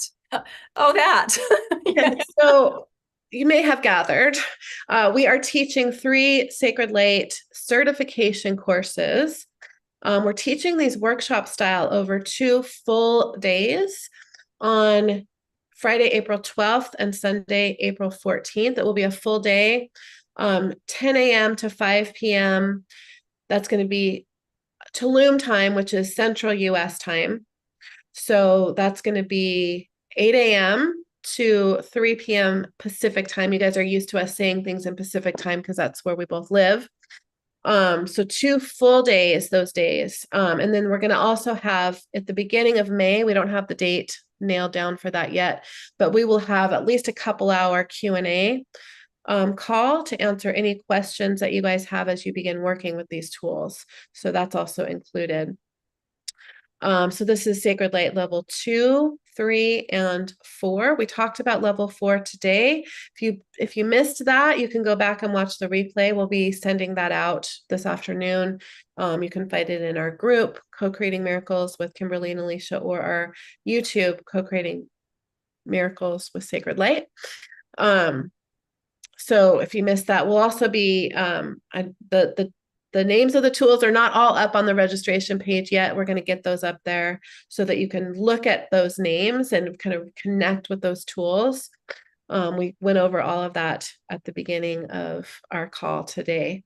Yeah. So you may have gathered, we are teaching 3 Sacred Light certification courses. We're teaching these workshop style over 2 full days on Friday, April 12th and Sunday, April 14th. It will be a full day, 10 a.m. to 5 p.m. That's going to be Tulum time, which is Central US time. So that's going to be 8 a.m. to 3 p.m. Pacific time. You guys are used to us saying things in Pacific time because that's where we both live. So 2 full days, those days. And then we're going to also have at the beginning of May, we don't have the date nailed down for that yet, but we will have at least a couple-hour Q&A call to answer any questions that you guys have as you begin working with these tools. So that's also included. So this is Sacred Light level 2, 3, and 4. We talked about level 4 today. If you missed that, you can go back and watch the replay. We'll be sending that out this afternoon. You can find it in our group, Co-Creating Miracles with Kimberly and Alicia, or our YouTube, Co-Creating Miracles with Sacred Light. So if you missed that, we'll also be the names of the tools are not all up on the registration page yet. We're going to get those up there so that you can look at those names and kind of connect with those tools. We went over all of that at the beginning of our call today.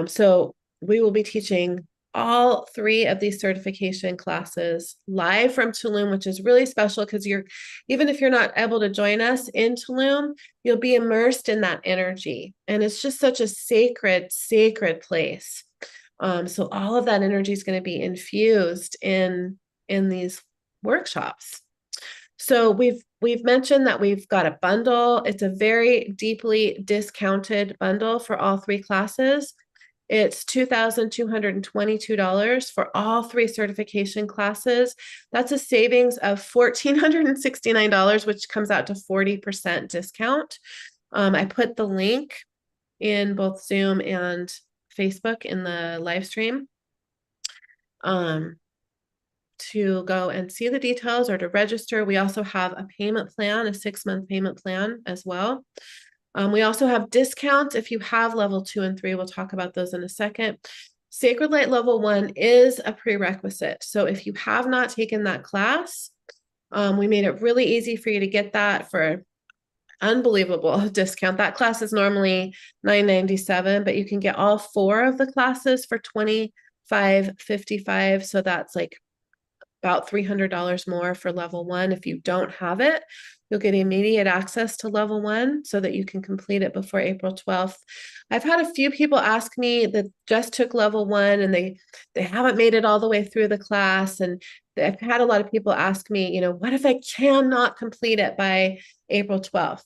So we will be teaching all 3 of these certification classes live from Tulum, which is really special because even if you're not able to join us in Tulum, you'll be immersed in that energy. And it's just such a sacred, sacred place. So all of that energy is going to be infused in these workshops. So we've mentioned that we've got a bundle. It's a very deeply discounted bundle for all 3 classes. It's $2,222 for all 3 certification classes. That's a savings of $1,469, which comes out to 40% discount. I put the link in both Zoom and Facebook in the live stream to go and see the details or to register. We also have a payment plan, a 6-month payment plan as well. We also have discounts if you have level 2 and 3. We'll talk about those in a second. Sacred Light level 1 is a prerequisite. So if you have not taken that class, we made it really easy for you to get that for an unbelievable discount. That class is normally $997, but you can get all 4 of the classes for $20 $555. So that's like about $300 more for level 1. If you don't have it, you'll get immediate access to level 1 so that you can complete it before April 12th. I've had a few people ask me that just took level 1 and they haven't made it all the way through the class. And I've had a lot of people ask me, what if I cannot complete it by April 12th?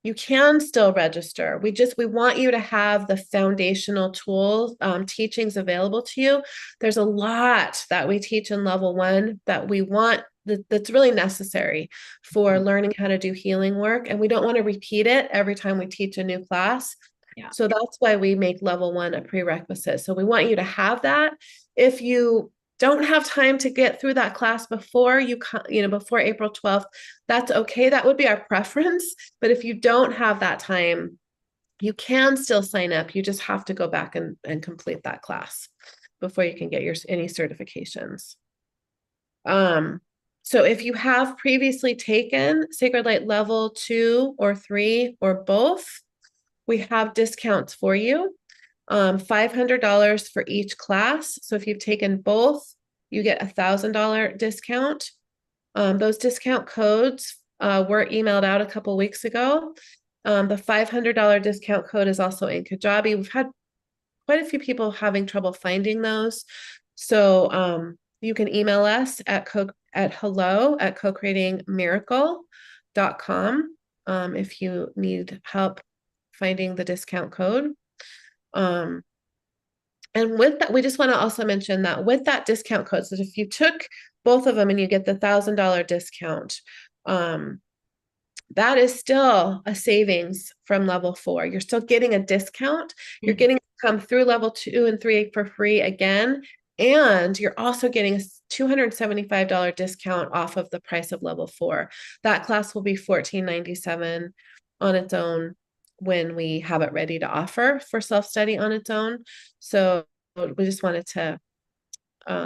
You can still register. We want you to have the foundational tools, teachings available to you. There's a lot that we teach in level 1 that we want that's really necessary for learning how to do healing work. And we don't want to repeat it every time we teach a new class. Yeah. So that's why we make level 1 a prerequisite. So we want you to have that. If you don't have time to get through that class before before April 12th, that's okay. That would be our preference. But if you don't have that time, you can still sign up. You just have to go back and complete that class before you can get any certifications. So if you have previously taken Sacred Light level 2 or 3 or both, we have discounts for you. $500 for each class. So if you've taken both, you get $1,000 discount. Those discount codes were emailed out a couple weeks ago. The $500 discount code is also in Kajabi. We've had quite a few people having trouble finding those. So you can email us at hello@co-creatingmiracle.com if you need help finding the discount code. And with that, we just want to also mention that with that discount code, so if you took both of them and you get the $1,000 discount, that is still a savings from level 4. You're still getting a discount. You're getting to come through level 2 and 3 for free again. And you're also getting a $275 discount off of the price of level 4. That class will be $14.97 on its own when we have it ready to offer for self-study on its own. So we just wanted to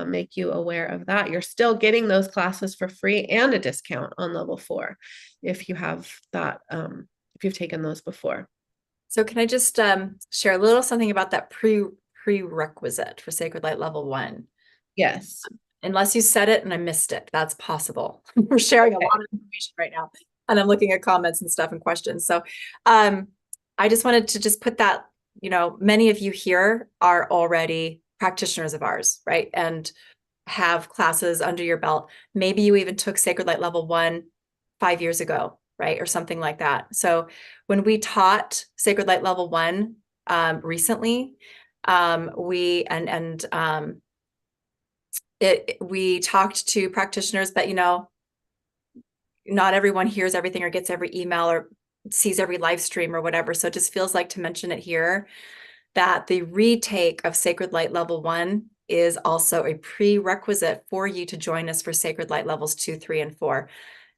make you aware of that. You're still getting those classes for free and a discount on level 4 if you have that, if you've taken those before. So can I just share a little something about that prerequisite for Sacred Light level 1? Yes. Unless you said it and I missed it, that's possible. We're sharing a lot of information right now, and I'm looking at comments and stuff and questions. So I just wanted to just put that, many of you here are already practitioners of ours, right? And have classes under your belt. Maybe you even took Sacred Light level 1 5 years ago, right? Or something like that. So when we taught Sacred Light level 1 recently, we talked to practitioners, but not everyone hears everything or gets every email or sees every live stream or whatever. So it just feels like to mention it here that the retake of Sacred Light level 1 is also a prerequisite for you to join us for Sacred Light levels 2, 3, and 4.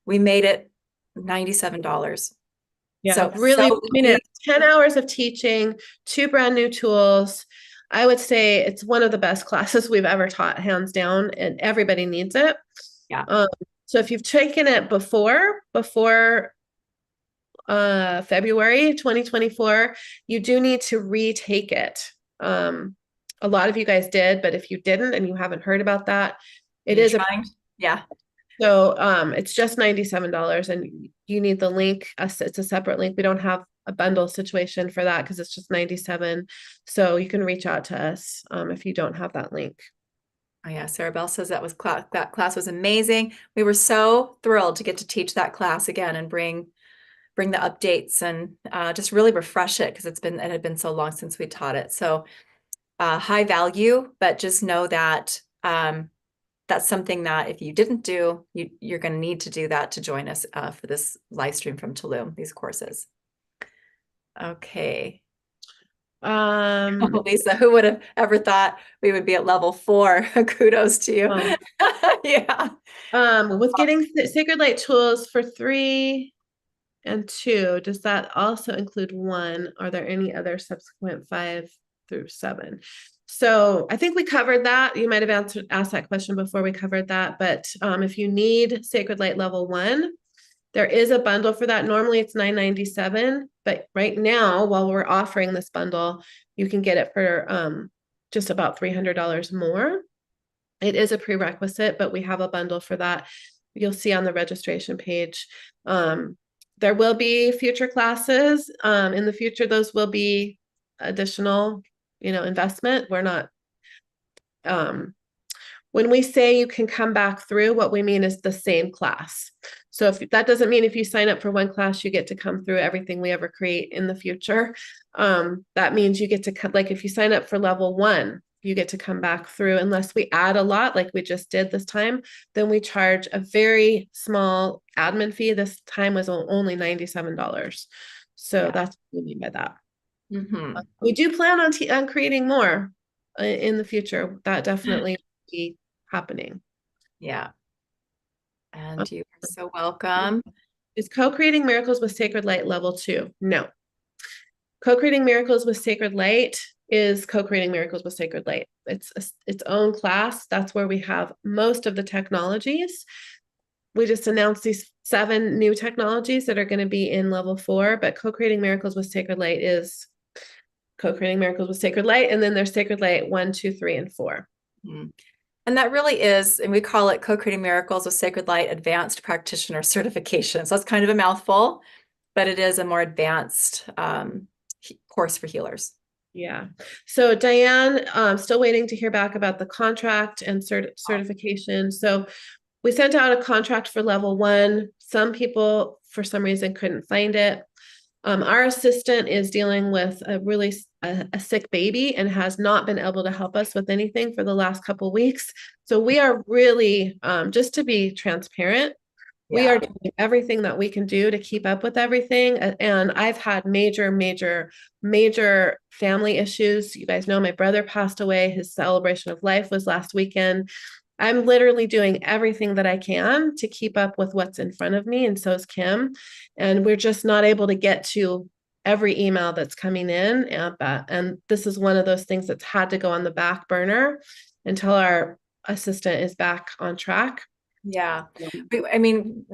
We made it $97. Yeah, so really, so I mean, it's 10 hours of teaching, 2 brand new tools. I would say it's one of the best classes we've ever taught, hands down, and everybody needs it. Yeah. So if you've taken it before February 2024, you do need to retake it. A lot of you guys did, but if you didn't and you haven't heard about that, it is yeah. So it's just $97 and you need the link. It's a separate link. We don't have a bundle situation for that because it's just $97. So you can reach out to us if you don't have that link. Oh yeah, Sarah Bell says that class was amazing. We were so thrilled to get to teach that class again and bring the updates and just really refresh it because it had been so long since we taught it. So high value, but just know that that's something that if you didn't do, you're going to need to do that to join us for this live stream from Tulum, these courses. Okay. Lisa, who would have ever thought we would be at level 4? Kudos to you. Yeah. With getting Sacred Light tools for 3 and 2, does that also include 1? Are there any other subsequent 5 through 7? So I think we covered that. You might have asked that question before we covered that, but if you need Sacred Light level 1, there is a bundle for that. Normally it's $9.97, but right now, while we're offering this bundle, you can get it for just about $300 more. It is a prerequisite, but we have a bundle for that. You'll see on the registration page. There will be future classes. In the future, those will be additional, investment. We're not, when we say you can come back through, what we mean is the same class. So if that doesn't mean if you sign up for one class, you get to come through everything we ever create in the future. That means you get to, like if you sign up for level 1, you get to come back through unless we add a lot like we just did this time, then we charge a very small admin fee. This time was only $97. So that's what we mean by that. We do plan on creating more in the future. That definitely will be happening. Yeah. And you are so welcome. Is Co-Creating Miracles with Sacred Light level 2? No. Co-Creating Miracles with Sacred Light is Co-Creating Miracles with Sacred Light. It's its own class. That's where we have most of the technologies. We just announced these 7 new technologies that are going to be in level 4, but Co-Creating Miracles with Sacred Light is Co-Creating Miracles with Sacred Light, and then there's Sacred Light 1, 2, 3, and 4. And that really is, and we call it Co-Creating Miracles with Sacred Light Advanced Practitioner Certification. So it's kind of a mouthful, but it is a more advanced course for healers. Yeah. So Diane, still waiting to hear back about the contract and certification. So we sent out a contract for level 1. Some people, for some reason, couldn't find it. Our assistant is dealing with a sick baby and has not been able to help us with anything for the last couple of weeks. So we are really, just to be transparent, we are doing everything that we can do to keep up with everything. And I've had major family issues. You guys know my brother passed away. His celebration of life was last weekend. I'm literally doing everything that I can to keep up with what's in front of me, and so is Kim. And we're just not able to get to every email that's coming in. And this is one of those things that's had to go on the back burner until our assistant is back on track. Yeah. I mean,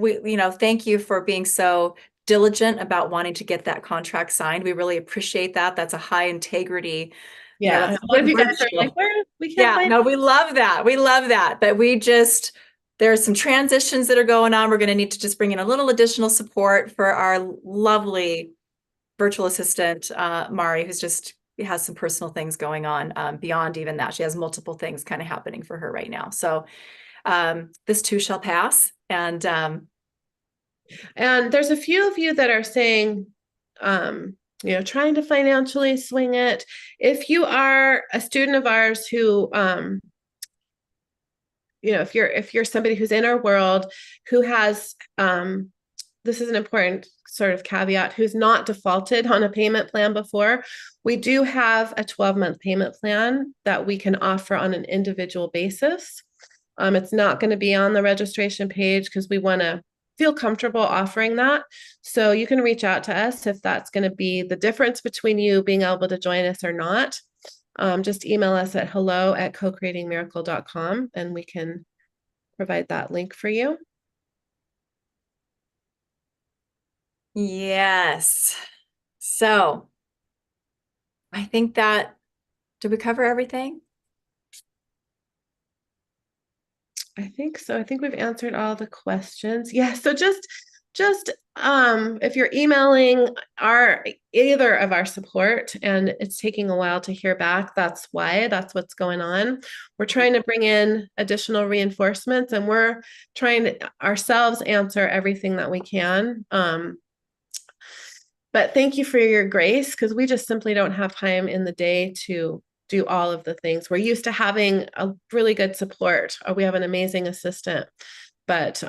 thank you for being so diligent about wanting to get that contract signed. We really appreciate that. That's a high integrity. Yeah. What if you guys are like, we can't find no, we love that. We love that. But there's some transitions that are going on. We're going to need to just bring in a little additional support for our lovely virtual assistant, Mari, who's just has some personal things going on beyond even that. She has multiple things kind of happening for her right now. So this too shall pass. And there's a few of you that are saying, trying to financially swing it. If you are a student of ours who, if you're somebody who's in our world who has, this is an important sort of caveat, who's not defaulted on a payment plan before, we do have a 12-month payment plan that we can offer on an individual basis. It's not going to be on the registration page because we want to feel comfortable offering that. So you can reach out to us if that's going to be the difference between you being able to join us or not. Just email us at hello@cocreatingmiracle.com and we can provide that link for you. Yes. So I think did we cover everything? I think so. I think we've answered all the questions. Yeah. So just if you're emailing either of our support and it's taking a while to hear back, that's what's going on. We're trying to bring in additional reinforcements and we're trying to ourselves answer everything that we can. But thank you for your grace because we just simply don't have time in the day to do all of the things. We're used to having a really good support. We have an amazing assistant, but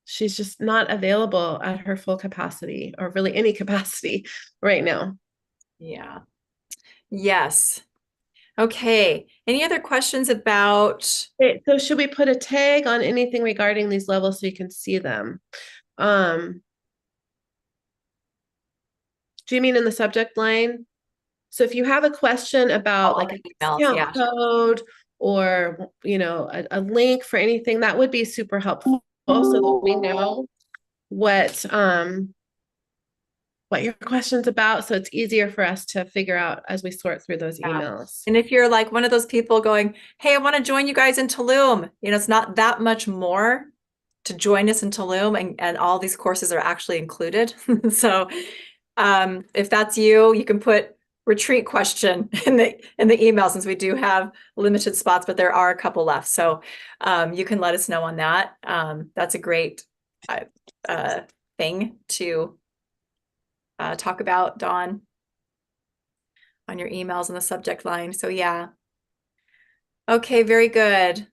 she's just not available at her full capacity or really any capacity right now. Yeah. Yes. Okay. Any other questions about? Okay, so should we put a tag on anything regarding these levels so you can see them? Do you mean in the subject line? So if you have a question about like a discount code or, a link for anything, that would be super helpful so that we know what what your question's about. So it's easier for us to figure out as we sort through those Yeah. emails. And if you're like one of those people going, hey, I want to join you guys in Tulum, it's not that much more to join us in Tulum, and all these courses are actually included. So if that's you, you can put retreat question in the email, since we do have limited spots, but there are a couple left. So you can let us know on that. That's a great thing to talk about, Dawn, on your emails in the subject line. So yeah. Okay, very good.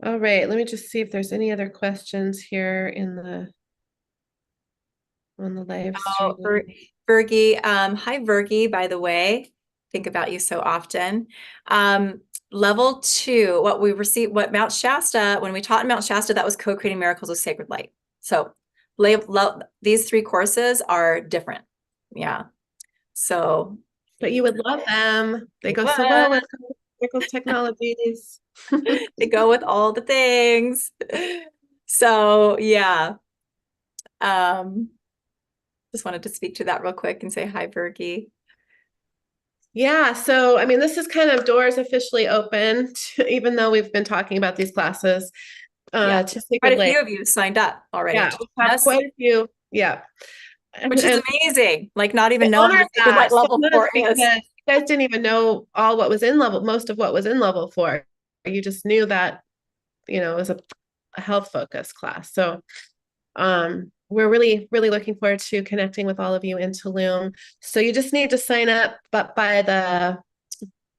All right, let me just see if there's any other questions here on the live Oh, stream. Virgie, hi Virgie, by the way. Think about you so often. Level 2, what we received, what Mount Shasta, when we taught in Mount Shasta, that was Co-Creating Miracles with Sacred Light. So these 3 courses are different. Yeah. So But you would love them. They go so what? well with Miracles Technologies. They go with all the things. So yeah. Just wanted to speak to that real quick and say hi, Virgie. Yeah, so I mean, this is kind of doors officially open, even though we've been talking about these classes Yeah. to Sacred Quite a Lake. few of you signed up already Yeah, to we join have us, quite a few. Yeah. which is And amazing. Like, not even I knowing honor what Sacred that Light so level much 4 because is. you guys didn't even know all what was in most of what was in level 4. You just knew that, it was a health focus class. So we're really, really looking forward to connecting with all of you in Tulum. So you just need to sign up, but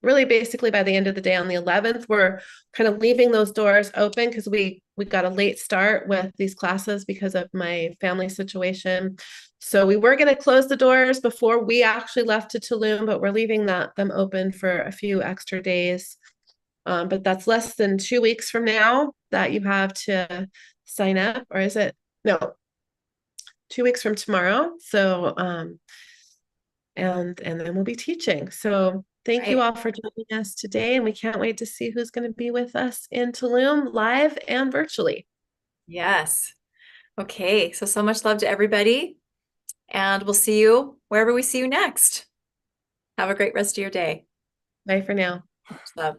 really basically by the end of the day on the 11th, we're kind of leaving those doors open because we got a late start with these classes because of my family situation. So we were going to close the doors before we actually left to Tulum, but we're leaving them open for a few extra days. But that's less than 2 weeks from now that you have to sign up, or is it? No, 2 weeks from tomorrow. So and then we'll be teaching. So thank you Right. all for joining us today, and we can't wait to see who's going to be with us in Tulum live and virtually. Yes. Okay. So much love to everybody. And we'll see you wherever we see you next. Have a great rest of your day. Bye for now. Love.